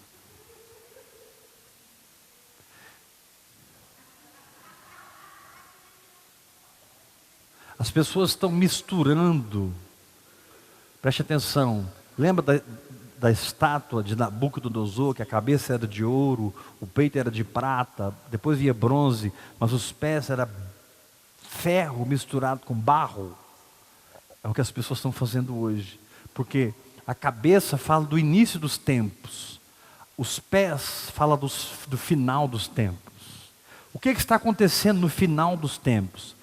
As pessoas estão misturando. Preste atenção. Lembra da estátua de Nabucodonosor, que a cabeça era de ouro, o peito era de prata, depois via bronze, mas os pés eram ferro misturado com barro? É o que as pessoas estão fazendo hoje. Porque a cabeça fala do início dos tempos, os pés falam do final dos tempos. O que está acontecendo no final dos tempos?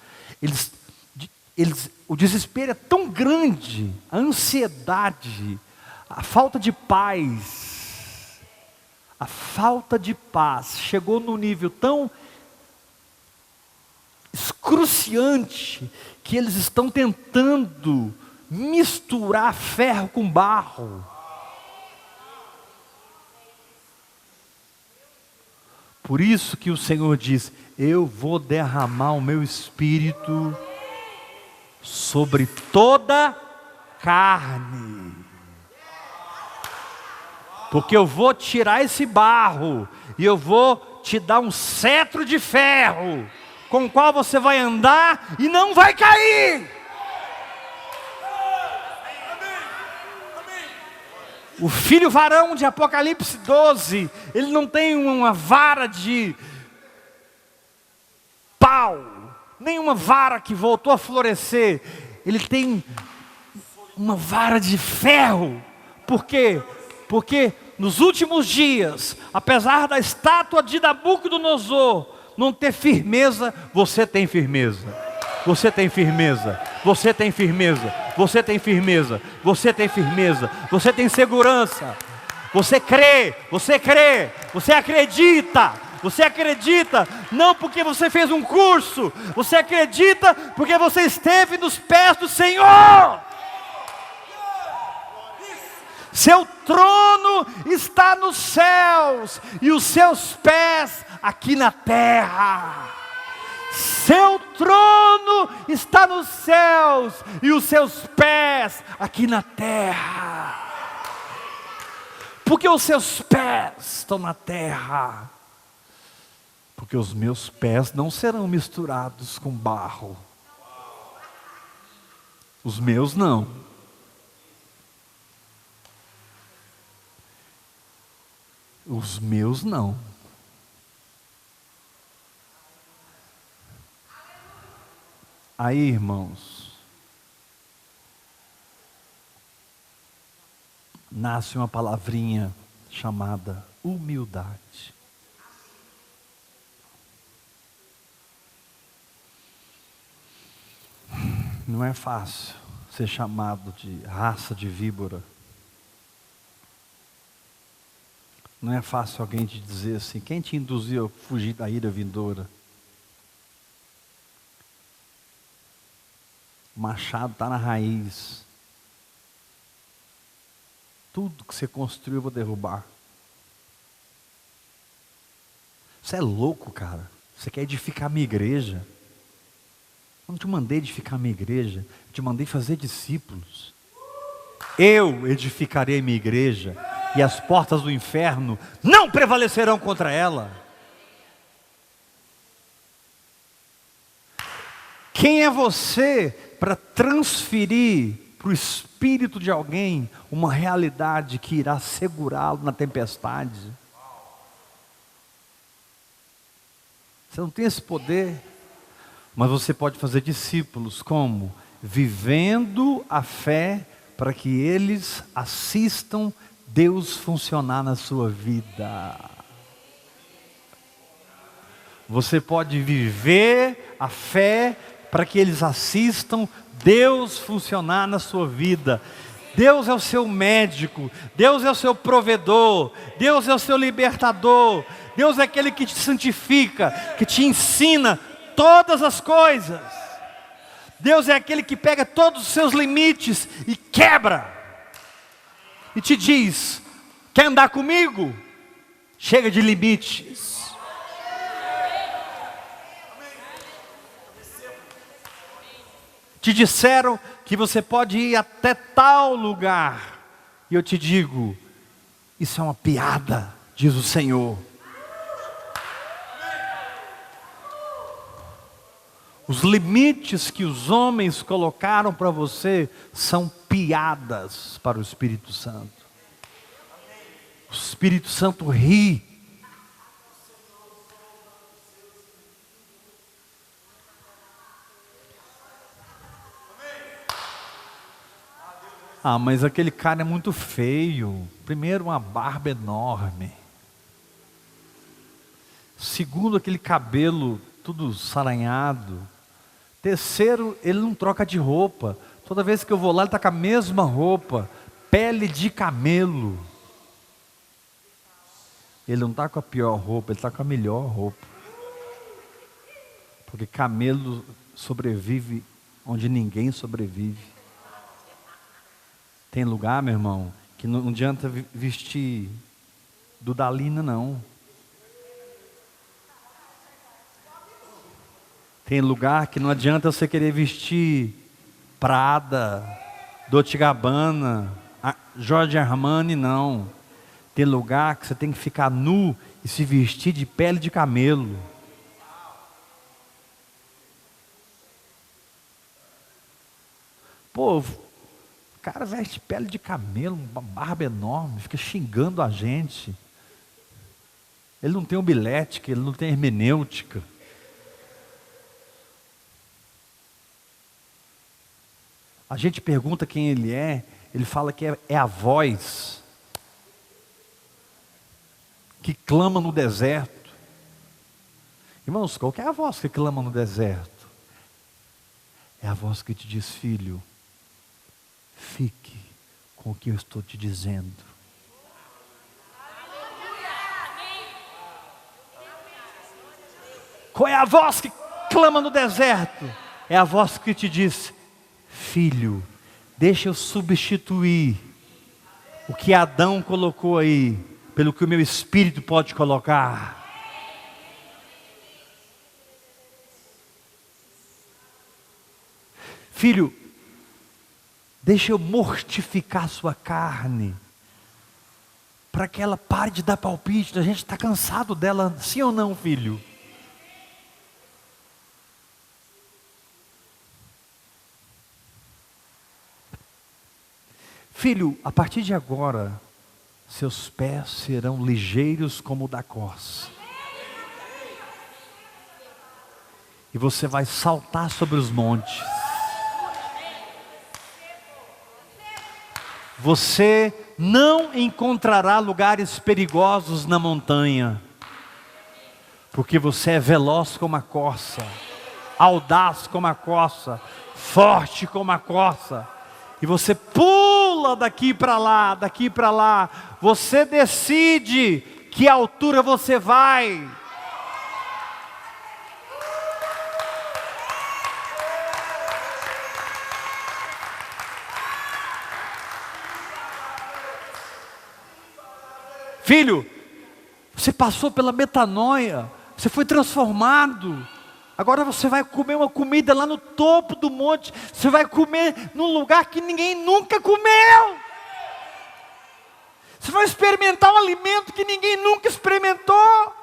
O desespero é tão grande, a ansiedade, A falta de paz, chegou num nível tão excruciante que eles estão tentando misturar ferro com barro. Por isso que o Senhor diz: eu vou derramar o meu espírito sobre toda carne. Porque eu vou tirar esse barro e eu vou te dar um cetro de ferro, com o qual você vai andar e não vai cair. O filho varão de Apocalipse 12, ele não tem uma vara de pau, nem uma vara que voltou a florescer. Ele tem uma vara de ferro. Por quê? Porque nos últimos dias, apesar da estátua de Nabucodonosor não ter firmeza, você tem firmeza. Você tem firmeza. Você tem firmeza. Você tem firmeza. Você tem firmeza. Você tem segurança. Você crê. Você crê. Você acredita. Você acredita, não porque você fez um curso, você acredita porque você esteve nos pés do Senhor. Seu trono está nos céus e os seus pés aqui na terra. Seu trono está nos céus e os seus pés aqui na terra. Porque os seus pés estão na terra. Porque os meus pés não serão misturados com barro. Os meus não. Os meus não. Aí, irmãos, nasce uma palavrinha chamada humildade. Não é fácil ser chamado de raça de víbora. Não é fácil alguém te dizer assim: quem te induziu a fugir da ira vindoura? O machado está na raiz. Tudo que você construiu eu vou derrubar. Você é louco, cara. Você quer edificar a minha igreja? Eu não te mandei edificar a minha igreja, eu te mandei fazer discípulos. Eu edificarei a minha igreja e as portas do inferno não prevalecerão contra ela. Quem é você para transferir para o espírito de alguém uma realidade que irá segurá-lo na tempestade? Você não tem esse poder. Mas você pode fazer discípulos como? Vivendo a fé para que eles assistam Deus funcionar na sua vida. Você pode viver a fé para que eles assistam Deus funcionar na sua vida. Deus é o seu médico, Deus é o seu provedor, Deus é o seu libertador, Deus é aquele que te santifica, que te ensina todas as coisas. Deus é aquele que pega todos os seus limites e quebra. E te diz: quer andar comigo? Chega de limites. Te disseram que você pode ir até tal lugar. E eu te digo: isso é uma piada, diz o Senhor. Os limites que os homens colocaram para você são piadas para o Espírito Santo. O Espírito Santo ri. Ah, mas aquele cara é muito feio. Primeiro, uma barba enorme. Segundo, aquele cabelo tudo saranhado. Terceiro, ele não troca de roupa. Toda vez que eu vou lá, ele está com a mesma roupa. pele de camelo. Ele não está com a pior roupa, ele está com a melhor roupa. Porque camelo sobrevive onde ninguém sobrevive. Tem lugar, meu irmão, que não adianta vestir Dudalina, não. Tem lugar que não adianta você querer vestir Prada, Dolce & Gabbana, Giorgio Armani, não. Tem lugar que você tem que ficar nu e se vestir de pele de camelo. Pô, o cara veste pele de camelo, uma barba enorme, fica xingando a gente. Ele não tem homilética, ele não tem hermenêutica. A gente pergunta quem ele fala que é a voz que clama no deserto. Irmãos, qual que é a voz que clama no deserto? É a voz que te diz: filho, fique com o que eu estou te dizendo. Qual é a voz que clama no deserto? É a voz que te diz: filho, deixa eu substituir o que Adão colocou aí, pelo que o meu Espírito pode colocar. Filho, deixa eu mortificar sua carne, para que ela pare de dar palpite. A gente está cansado dela, sim ou não, filho? Filho, a partir de agora, seus pés serão ligeiros como o da corça. E você vai saltar sobre os montes. Você não encontrará lugares perigosos na montanha, porque você é veloz como a corça, audaz como a corça, forte como a corça. E você pula daqui para lá, daqui para lá. Você decide que altura você vai. Filho, você passou pela metanoia, você foi transformado. Agora você vai comer uma comida lá no topo do monte. Você vai comer num lugar que ninguém nunca comeu. Você vai experimentar um alimento que ninguém nunca experimentou.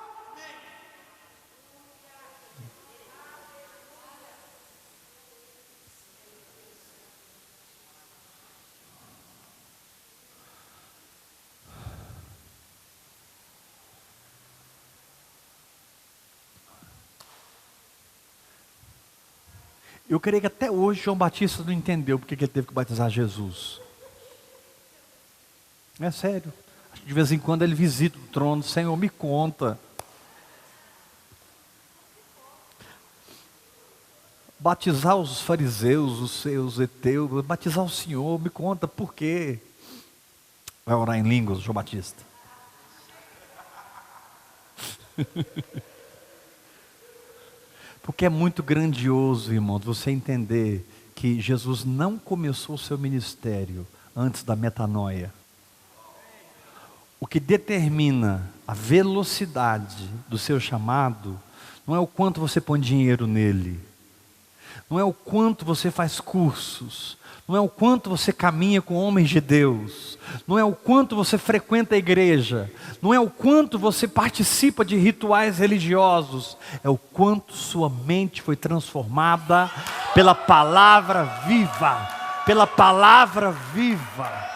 Eu creio que até hoje João Batista não entendeu porque ele teve que batizar Jesus. É sério. De vez em quando ele visita o trono: Senhor, me conta. Batizar os fariseus, os seus heteus, batizar o Senhor, me conta por quê. Vai orar em línguas, João Batista. Porque é muito grandioso, irmão, você entender que Jesus não começou o seu ministério antes da metanoia. O que determina a velocidade do seu chamado não é o quanto você põe dinheiro nele, não é o quanto você faz cursos, não é o quanto você caminha com homens de Deus, não é o quanto você frequenta a igreja, não é o quanto você participa de rituais religiosos, é o quanto sua mente foi transformada pela palavra viva, pela palavra viva.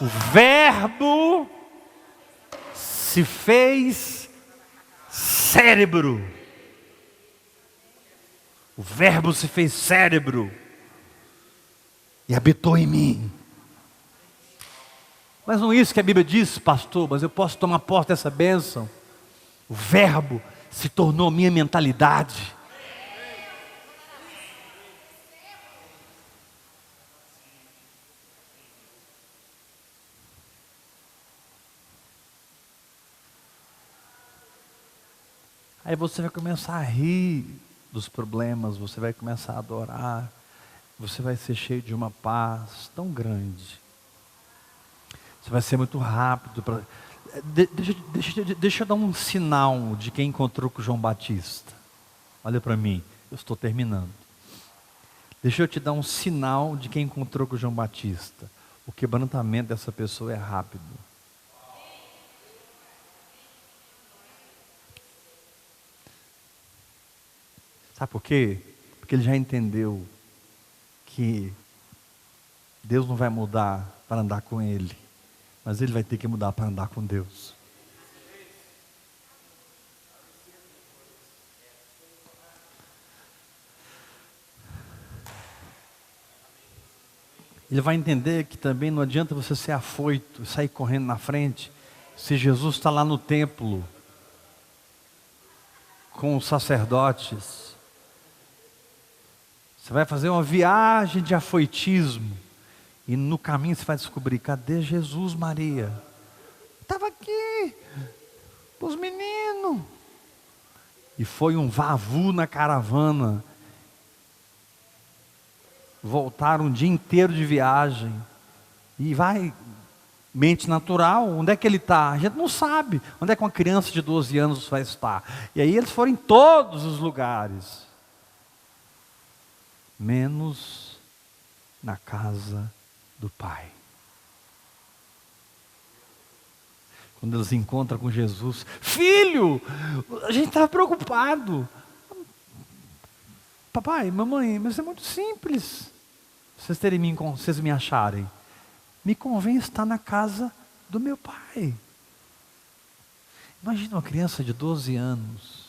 O Verbo se fez cérebro. O Verbo se fez cérebro e habitou em mim. Mas não é isso que a Bíblia diz, pastor, mas eu posso tomar posse dessa bênção. O Verbo se tornou minha mentalidade. Aí você vai começar a rir dos problemas, você vai começar a adorar, você vai ser cheio de uma paz tão grande. Você vai ser muito rápido. Deixa eu dar um sinal de quem encontrou com João Batista. Olha para mim, eu estou terminando. Deixa eu te dar um sinal de quem encontrou com João Batista. O quebrantamento dessa pessoa é rápido. Sabe por quê? Porque ele já entendeu que Deus não vai mudar para andar com ele, mas ele vai ter que mudar para andar com Deus. Ele vai entender que também não adianta você ser afoito e sair correndo na frente, se Jesus está lá no templo, com os sacerdotes. Você vai fazer uma viagem de afoitismo, e no caminho você vai descobrir, cadê Jesus, Maria? Estava aqui, os meninos. E foi um vavu na caravana. Voltaram um dia inteiro de viagem. E vai, mente natural, onde é que ele está? A gente não sabe. Onde é que uma criança de 12 anos vai estar? E aí eles foram em todos os lugares. Menos na casa do Pai. Quando eles encontram com Jesus, filho, a gente estava preocupado. Papai, mamãe, mas é muito simples. Vocês me acharem. Me convém estar na casa do meu pai. Imagina uma criança de 12 anos.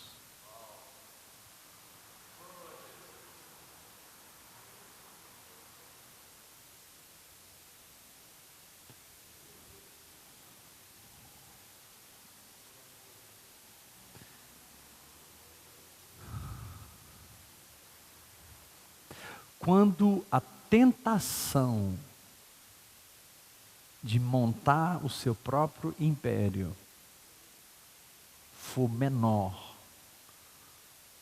Quando a tentação de montar o seu próprio império for menor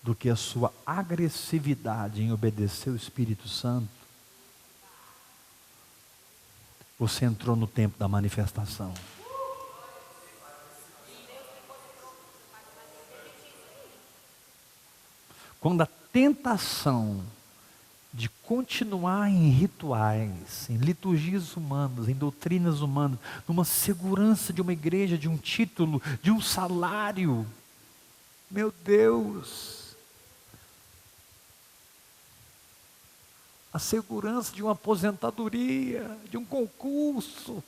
do que a sua agressividade em obedecer o Espírito Santo, você entrou no tempo da manifestação. Quando a tentação de continuar em rituais, em liturgias humanas, em doutrinas humanas, numa segurança de uma igreja, de um título, de um salário. Meu Deus! A segurança de uma aposentadoria, de um concurso.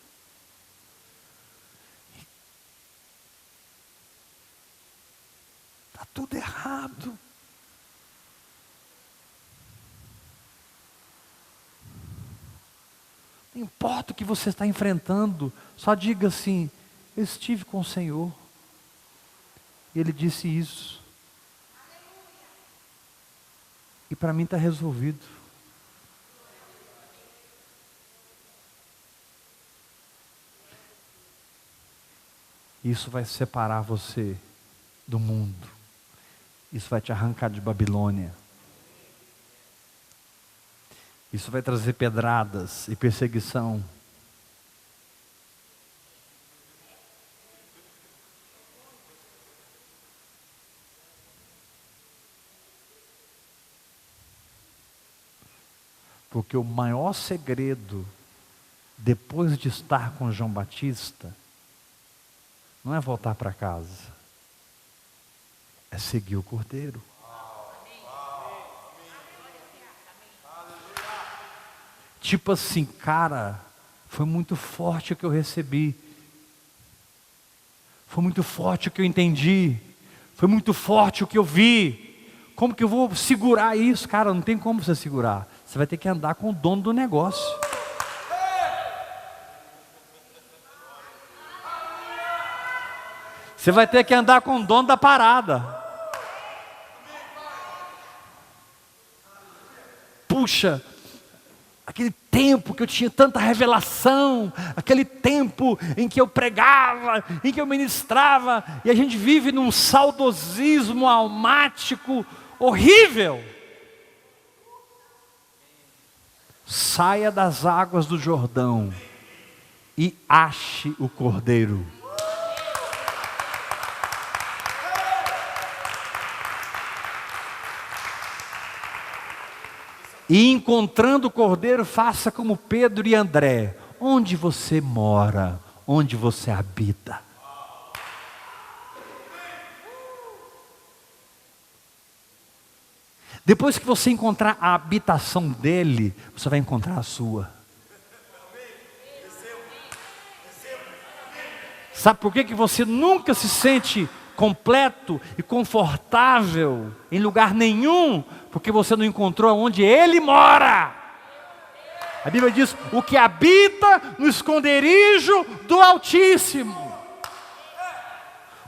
Está tudo errado. Não importa o que você está enfrentando, só diga assim, eu estive com o Senhor. Ele disse isso. E para mim está resolvido. Isso vai separar você do mundo. Isso vai te arrancar de Babilônia. Isso vai trazer pedradas e perseguição. Porque o maior segredo, depois de estar com João Batista, não é voltar para casa, é seguir o Cordeiro. Tipo assim, cara, foi muito forte o que eu recebi. Foi muito forte o que eu entendi. Foi muito forte o que eu vi. Como que eu vou segurar isso? Cara, não tem como você segurar. Você vai ter que andar com o dono do negócio. Você vai ter que andar com o dono da parada. Puxa, aquele tempo que eu tinha tanta revelação, aquele tempo em que eu pregava, em que eu ministrava, e a gente vive num saudosismo almático horrível. Saia das águas do Jordão e ache o Cordeiro. E encontrando o Cordeiro, faça como Pedro e André. Onde você mora, onde você habita. Depois que você encontrar a habitação dele, você vai encontrar a sua. Sabe por que você nunca se sente completo e confortável em lugar nenhum? Porque você não encontrou onde ele mora. A Bíblia diz: o que habita no esconderijo do Altíssimo.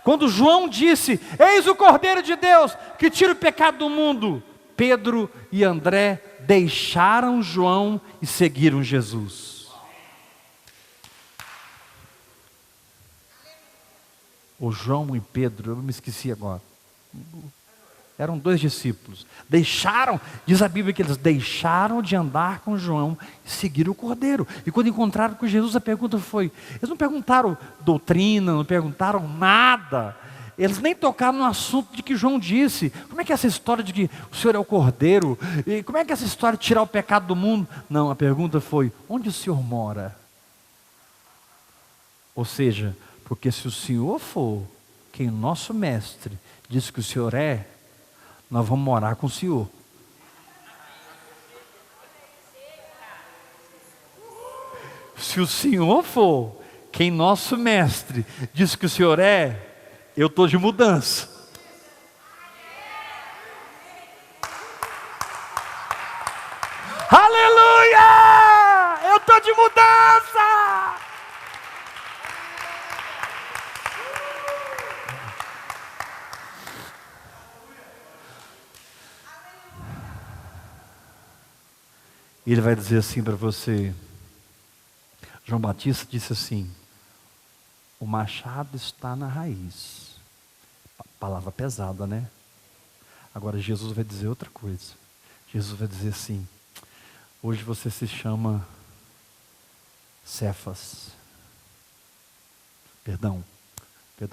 Quando João disse: eis o Cordeiro de Deus que tira o pecado do mundo, Pedro e André deixaram João e seguiram Jesus. O João e Pedro, eu me esqueci agora. Eram 2 discípulos. Deixaram, diz a Bíblia que eles deixaram de andar com João e seguiram o Cordeiro. E quando encontraram com Jesus, a pergunta foi: eles não perguntaram doutrina, não perguntaram nada. Eles nem tocaram no assunto de que João disse. Como é que é essa história de que o Senhor é o Cordeiro? E como é que é essa história de tirar o pecado do mundo? Não, a pergunta foi: onde o Senhor mora? Ou seja, porque se o Senhor for quem o nosso mestre diz que o Senhor é, nós vamos morar com o Senhor. Se o Senhor for quem nosso mestre diz que o Senhor é, eu estou de mudança. Aleluia! Eu estou de mudança! E ele vai dizer assim para você: João Batista disse assim: o machado está na raiz. Palavra pesada, né? Agora Jesus vai dizer outra coisa. Jesus vai dizer assim: hoje você se chama Cefas. Perdão,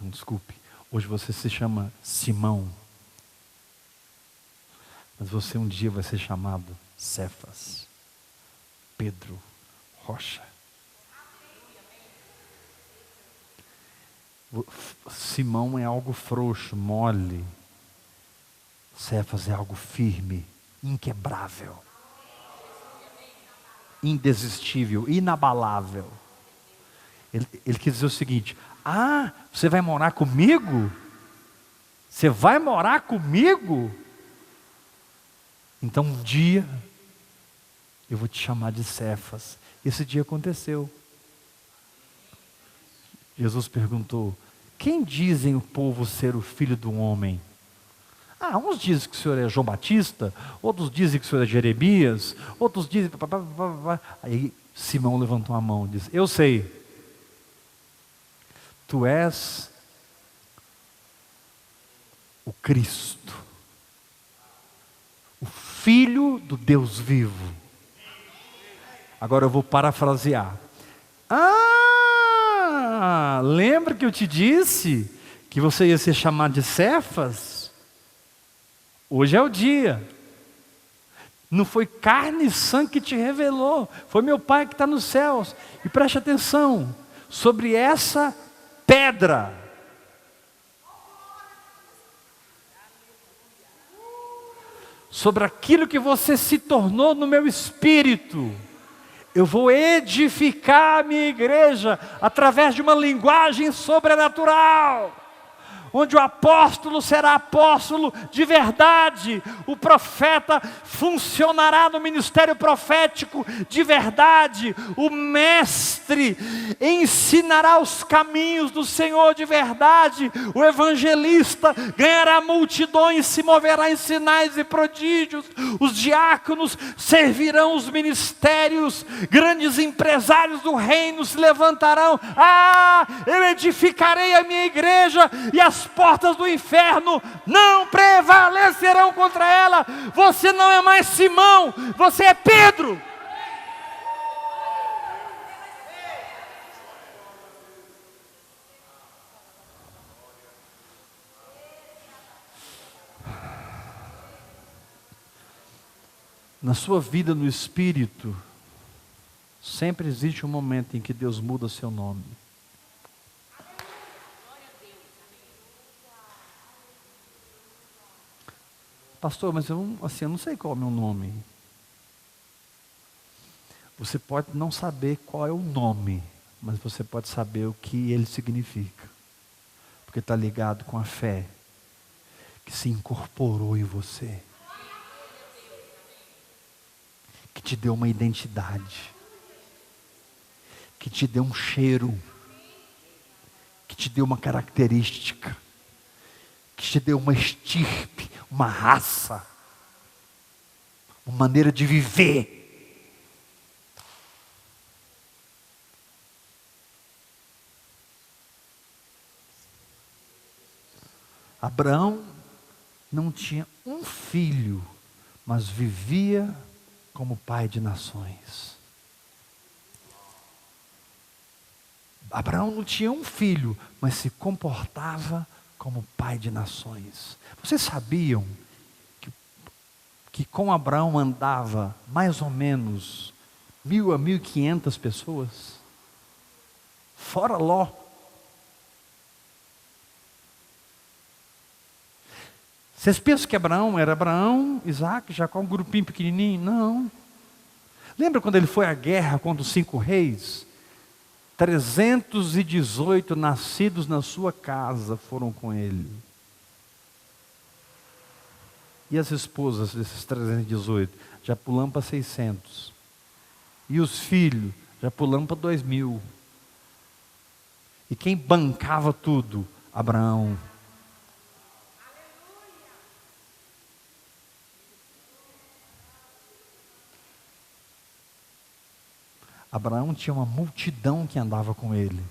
desculpe. Hoje você se chama Simão. Mas você um dia vai ser chamado Cefas. Pedro, rocha. Simão é algo frouxo, mole. Cefas é algo firme, inquebrável, indesistível, inabalável. Ele quis dizer o seguinte: ah, você vai morar comigo? Você vai morar comigo? Então um dia eu vou te chamar de Cefas. Esse dia aconteceu. Jesus perguntou: quem dizem o povo ser o filho do homem? Ah, uns dizem que o Senhor é João Batista, outros dizem que o Senhor é Jeremias, outros dizem... Aí Simão levantou a mão e disse: eu sei, tu és o Cristo, o Filho do Deus vivo. Agora eu vou parafrasear. Lembra que eu te disse que você ia ser chamado de Cefas? Hoje é o dia. Não foi carne e sangue que te revelou, foi meu Pai que está nos céus. E preste atenção, sobre essa pedra, sobre aquilo que você se tornou no meu espírito, eu vou edificar a minha igreja através de uma linguagem sobrenatural. onde o apóstolo será apóstolo de verdade, o profeta funcionará no ministério profético de verdade, o mestre ensinará os caminhos do Senhor de verdade, o evangelista ganhará multidões, se moverá em sinais e prodígios, os diáconos servirão os ministérios, grandes empresários do reino se levantarão. Eu edificarei a minha igreja e as portas do inferno não prevalecerão contra ela. Você não é mais Simão, você é Pedro. Na sua vida no Espírito, sempre existe um momento em que Deus muda seu nome. Pastor, mas eu não sei qual é o meu nome. Você pode não saber qual é o nome, mas você pode saber o que ele significa. Porque está ligado com a fé que se incorporou em você. Que te deu uma identidade. Que te deu um cheiro. Que te deu uma característica. Que te deu uma estirpe, uma raça, uma maneira de viver. Abraão não tinha um filho, mas vivia como pai de nações. Abraão não tinha um filho, mas se comportava como pai de nações. Vocês sabiam que com Abraão andava mais ou menos 1.000 a 1.500 pessoas? Fora Ló. Vocês pensam que Abraão era Abraão, Isaac, Jacó, um grupinho pequenininho? Não. Lembra quando ele foi à guerra contra os 5 reis? 318 nascidos na sua casa foram com ele. E as esposas desses 318? Já pulamos para 600. E os filhos? Já pulamos para 2.000. E quem bancava tudo? Abraão. Abraão tinha uma multidão que andava com ele.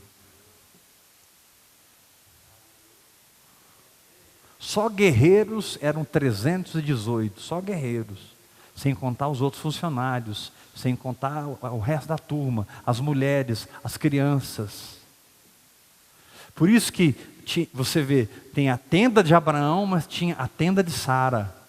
Só guerreiros eram 318, só guerreiros. Sem contar os outros funcionários, sem contar o resto da turma, as mulheres, as crianças. Por isso que você vê, tem a tenda de Abraão, mas tinha a tenda de Sara.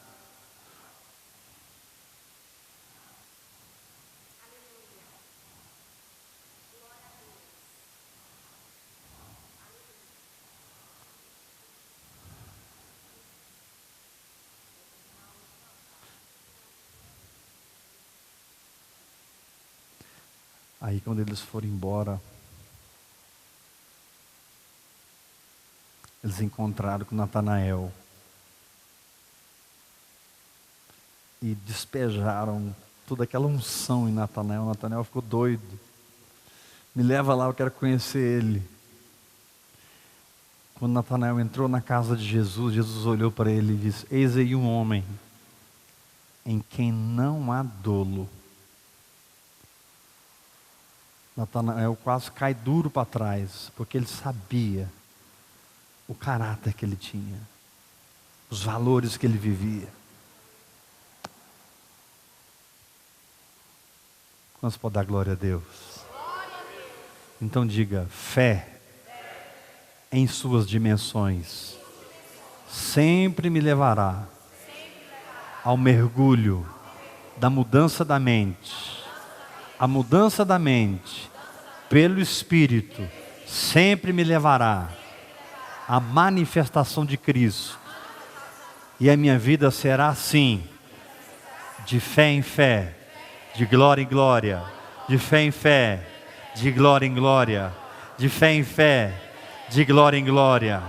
Aí quando eles foram embora, eles encontraram com Natanael. E despejaram toda aquela unção em Natanael. Natanael ficou doido. Me leva lá, eu quero conhecer ele. Quando Natanael entrou na casa de Jesus, Jesus olhou para ele e disse: eis aí um homem em quem não há dolo. Natanael quase cai duro para trás, porque ele sabia o caráter que ele tinha, os valores que ele vivia. Quantos podem dar glória a Deus? Então diga: fé em suas dimensões sempre me levará ao mergulho da mudança da mente. A mudança da mente pelo Espírito sempre me levará à manifestação de Cristo. E a minha vida será assim, de fé em fé, de glória em glória, de fé em fé, de glória em glória, de fé em fé, de glória em glória.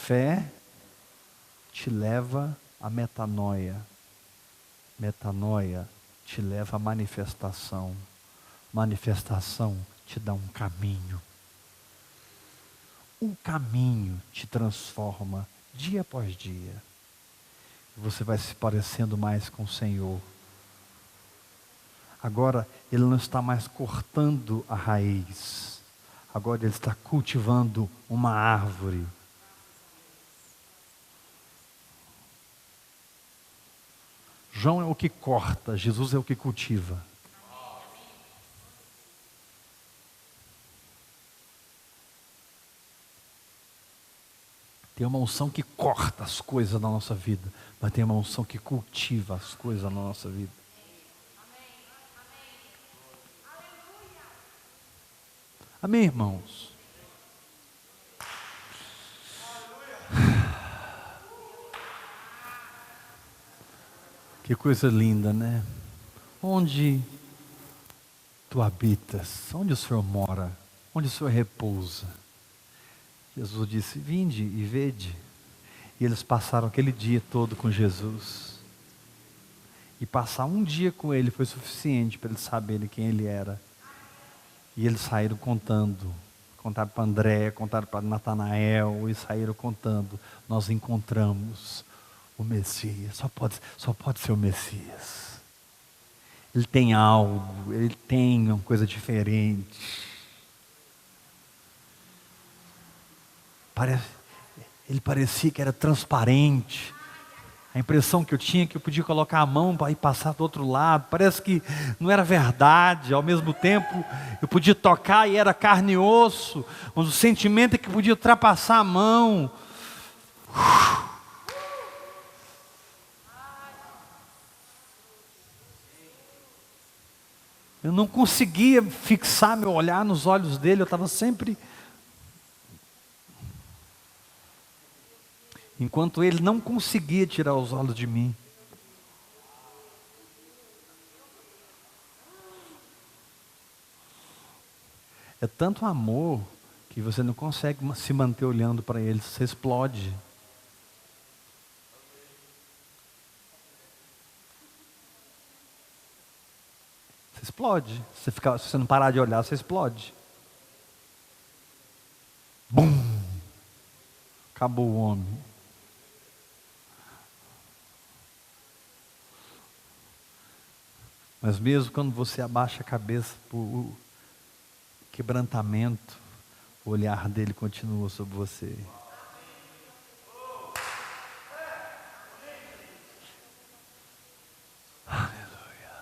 Fé te leva à metanoia. Metanoia te leva à manifestação. Manifestação te dá um caminho. Um caminho te transforma dia após dia. Você vai se parecendo mais com o Senhor. Agora, Ele não está mais cortando a raiz. Agora Ele está cultivando uma árvore. João é o que corta, Jesus é o que cultiva. Tem uma unção que corta as coisas na nossa vida, mas tem uma unção que cultiva as coisas na nossa vida. Amém, irmãos? Que coisa linda, né? Onde tu habitas? Onde o Senhor mora? Onde o Senhor repousa? Jesus disse, vinde e vede. E eles passaram aquele dia todo com Jesus. E passar um dia com Ele foi suficiente para eles saberem quem Ele era. E eles saíram contando. Contaram para André, contaram para Natanael e saíram contando. Nós encontramos o Messias. Só pode ser o Messias. Ele tem algo, ele tem uma coisa diferente. Ele parecia que era transparente. A impressão que eu tinha é que eu podia colocar a mão para ir passar do outro lado. Parece que não era verdade. Ao mesmo tempo, eu podia tocar e era carne e osso. Mas o sentimento é que eu podia ultrapassar a mão. Eu não conseguia fixar meu olhar nos olhos dele. Eu estava sempre... Enquanto ele não conseguia tirar os olhos de mim. É tanto amor que você não consegue se manter olhando para ele, você explode. Você explode. Se você não parar de olhar, você explode. Bum! Acabou o homem. Mas mesmo quando você abaixa a cabeça para o quebrantamento, o olhar dele continua sobre você. Aleluia.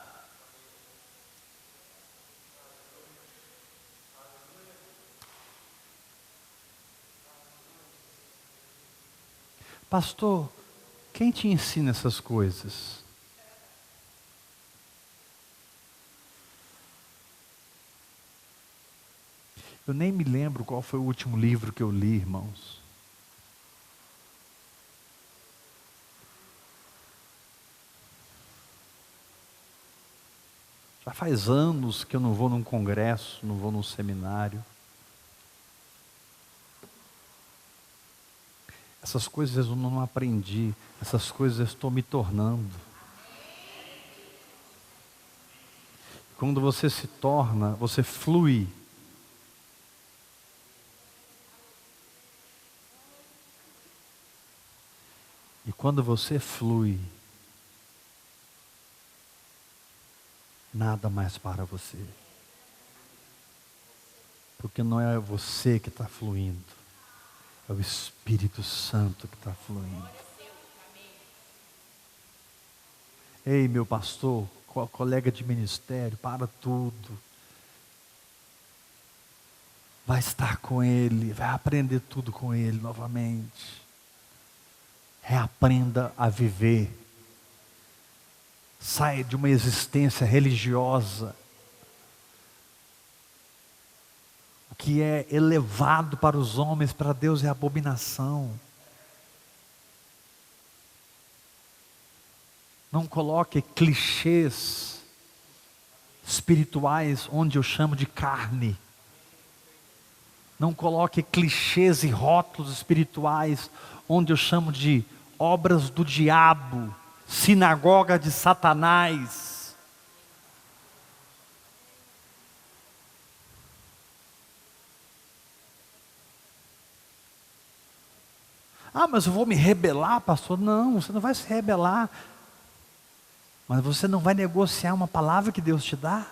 Pastor, quem te ensina essas coisas? Eu nem me lembro qual foi o último livro que eu li, irmãos. Já faz anos que eu não vou num congresso, não vou num seminário. Essas coisas eu não aprendi, essas coisas eu estou me tornando. Quando você se torna, você flui. E quando você flui, nada mais para você. Porque não é você que está fluindo, é o Espírito Santo que está fluindo. Ei, meu pastor, colega de ministério, para tudo. Vai estar com Ele, vai aprender tudo com Ele novamente. Reaprenda a viver. Saia de uma existência religiosa. O que é elevado para os homens, para Deus é abominação. Não coloque clichês espirituais onde eu chamo de carne. Não coloque clichês e rótulos espirituais, onde eu chamo de obras do diabo, sinagoga de Satanás. Ah, mas eu vou me rebelar, pastor? Não, você não vai se rebelar. Mas você não vai negociar uma palavra que Deus te dá?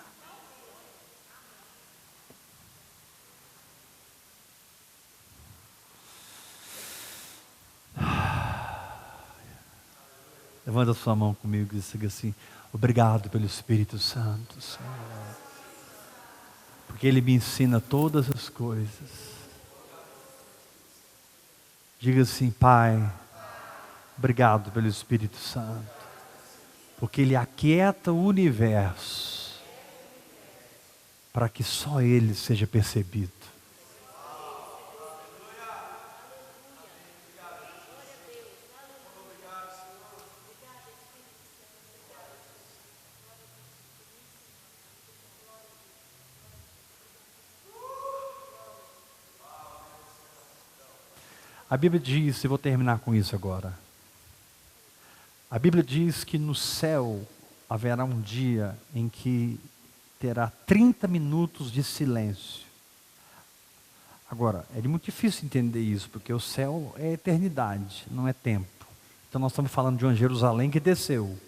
Levanta a sua mão comigo e diga assim: obrigado pelo Espírito Santo, Senhor, porque Ele me ensina todas as coisas. Diga assim: Pai, obrigado pelo Espírito Santo, porque Ele aquieta o universo, para que só Ele seja percebido. A Bíblia diz, e vou terminar com isso agora. A Bíblia diz que no céu haverá um dia em que terá 30 minutos de silêncio. Agora, é muito difícil entender isso, porque o céu é eternidade, não é tempo. Então nós estamos falando de uma Jerusalém que desceu.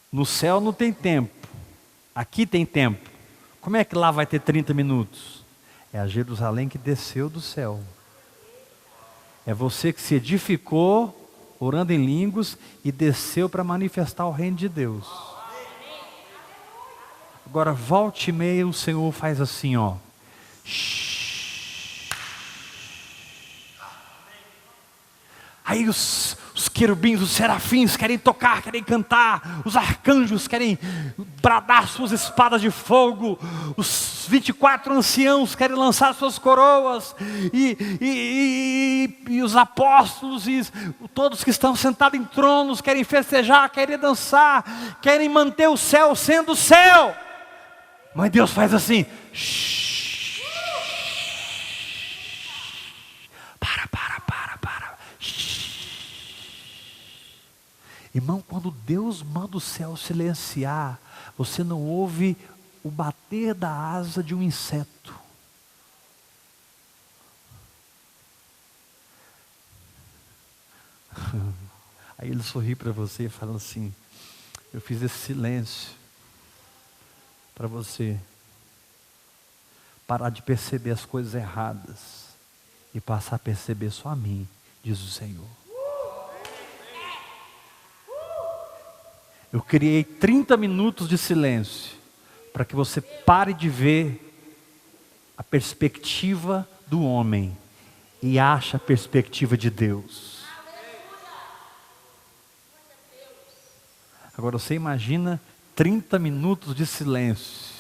No céu não tem tempo, aqui tem tempo. Como é que lá vai ter 30 minutos? É a Jerusalém que desceu do céu. É você que se edificou, orando em línguas, e desceu para manifestar o reino de Deus. Agora, volte e meia, o Senhor faz assim, ó. Aí os querubins, os serafins querem tocar, querem cantar, os arcanjos querem bradar suas espadas de fogo, os 24 anciãos querem lançar suas coroas, e os apóstolos e todos que estão sentados em tronos querem festejar, querem dançar, querem manter o céu sendo o céu. Mas Deus faz assim: Irmão, quando Deus manda o céu silenciar, você não ouve o bater da asa de um inseto. Aí Ele sorri para você e fala assim: eu fiz esse silêncio para você parar de perceber as coisas erradas e passar a perceber só a mim, diz o Senhor. Eu criei 30 minutos de silêncio para que você pare de ver a perspectiva do homem e ache a perspectiva de Deus. Agora você imagina 30 minutos de silêncio.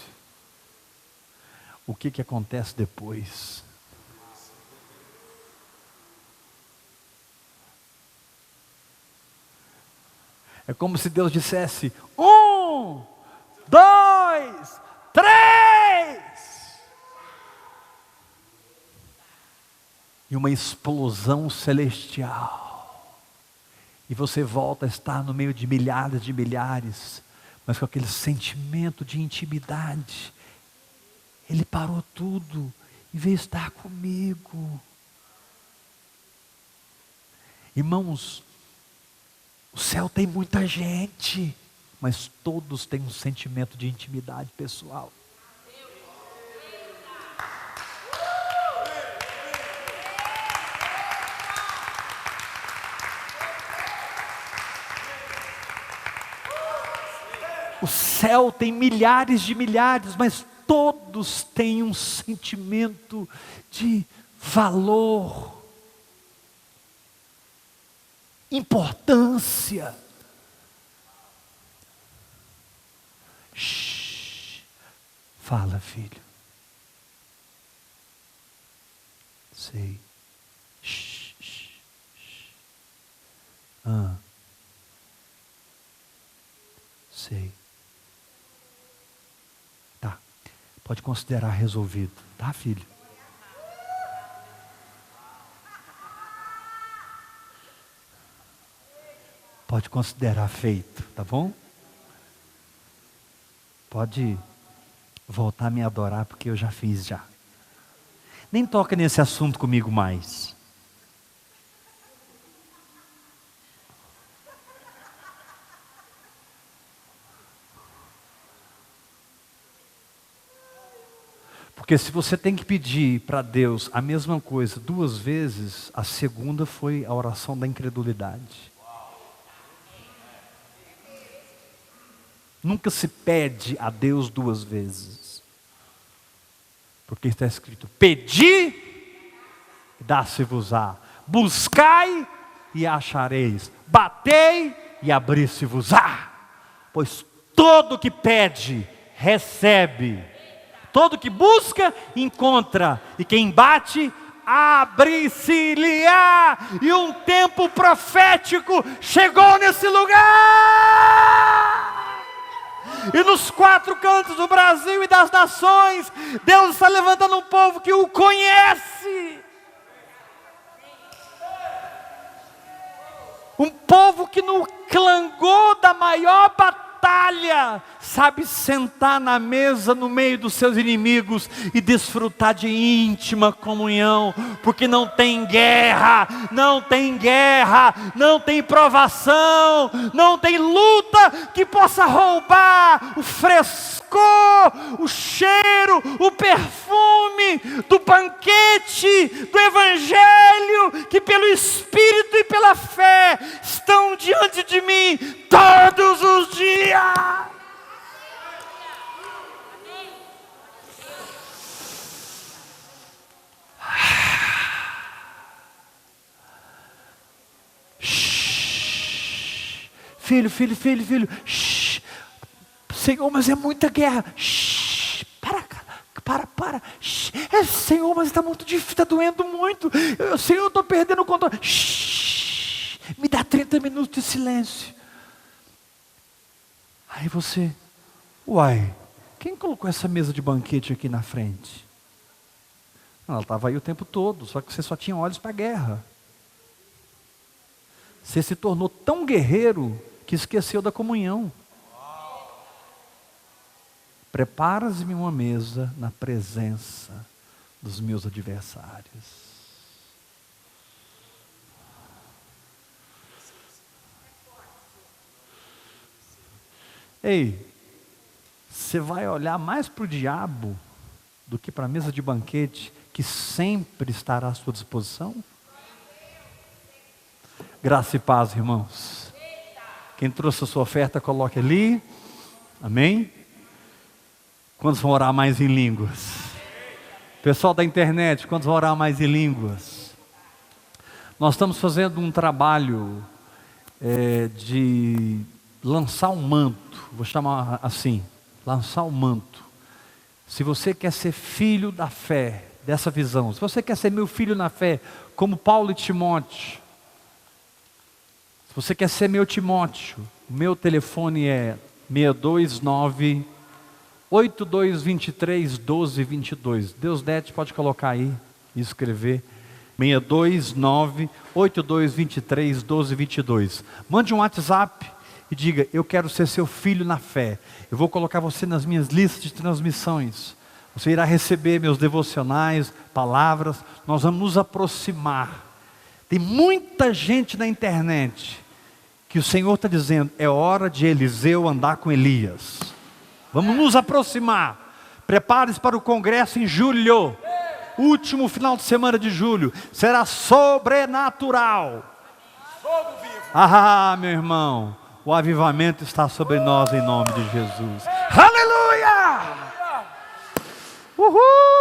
O que acontece depois? É como se Deus dissesse: 1, 2, 3. E uma explosão celestial. E você volta a estar no meio de milhares de milhares, mas com aquele sentimento de intimidade. Ele parou tudo e veio estar comigo. Irmãos, o céu tem muita gente, mas todos têm um sentimento de intimidade pessoal. O céu tem milhares de milhares, mas todos têm um sentimento de valor, importância. Shhh. Fala, filho. Sei. Shhh, shh, shh. pode considerar resolvido, tá, filho? Pode considerar feito, tá bom? Pode voltar a me adorar, porque eu já fiz já. Nem toca nesse assunto comigo mais. Porque se você tem que pedir para Deus a mesma coisa 2 vezes, a segunda foi a oração da incredulidade. Nunca se pede a Deus 2 vezes. Porque está escrito: pedi, dá-se-vos-á. Buscai e achareis. Batei e abri-se-vos-á. Pois todo que pede, recebe. Todo que busca, encontra. E quem bate, abre-se-lhe-á. E um tempo profético chegou nesse lugar. E nos 4 cantos do Brasil e das nações, Deus está levantando um povo que o conhece. Um povo que no clangor da maior batalha, sabe sentar na mesa no meio dos seus inimigos e desfrutar de íntima comunhão, porque não tem guerra, não tem provação, não tem luta que possa roubar o frescor, o cheiro, o perfume do banquete do Evangelho, que pelo Espírito e pela fé estão diante de mim todos os dias. Filho, shh. Senhor, mas é muita guerra. Shh. Para. Shh. Senhor, mas está muito difícil, está doendo muito. Senhor, eu estou perdendo o controle. Shh. Me dá 30 minutos de silêncio. Aí você, uai, quem colocou essa mesa de banquete aqui na frente? Ela estava aí o tempo todo, só que você só tinha olhos para a guerra. Você se tornou tão guerreiro que esqueceu da comunhão. Preparas-me uma mesa na presença dos meus adversários. Ei, você vai olhar mais para o diabo do que para a mesa de banquete, que sempre estará à sua disposição? Graça e paz, irmãos. Quem trouxe a sua oferta, coloque ali. Amém? Quantos vão orar mais em línguas? Pessoal da internet, quantos vão orar mais em línguas? Nós estamos fazendo um trabalho de lançar um manto, vou chamar assim, lançar um manto. Se você quer ser filho da fé, dessa visão, se você quer ser meu filho na fé, como Paulo e Timóteo, se você quer ser meu Timóteo, o meu telefone é 629-8223-1222. Deus Dete pode colocar aí e escrever. 629-8223-1222. Mande um WhatsApp e diga: eu quero ser seu filho na fé. Eu vou colocar você nas minhas listas de transmissões. Você irá receber meus devocionais, palavras. Nós vamos nos aproximar. Tem muita gente na internet que o Senhor está dizendo: é hora de Eliseu andar com Elias. Vamos nos aproximar. Prepare-se para o congresso em julho. Último final de semana de julho. Será sobrenatural. Ah, meu irmão, o avivamento está sobre nós em nome de Jesus. Aleluia! Uhul!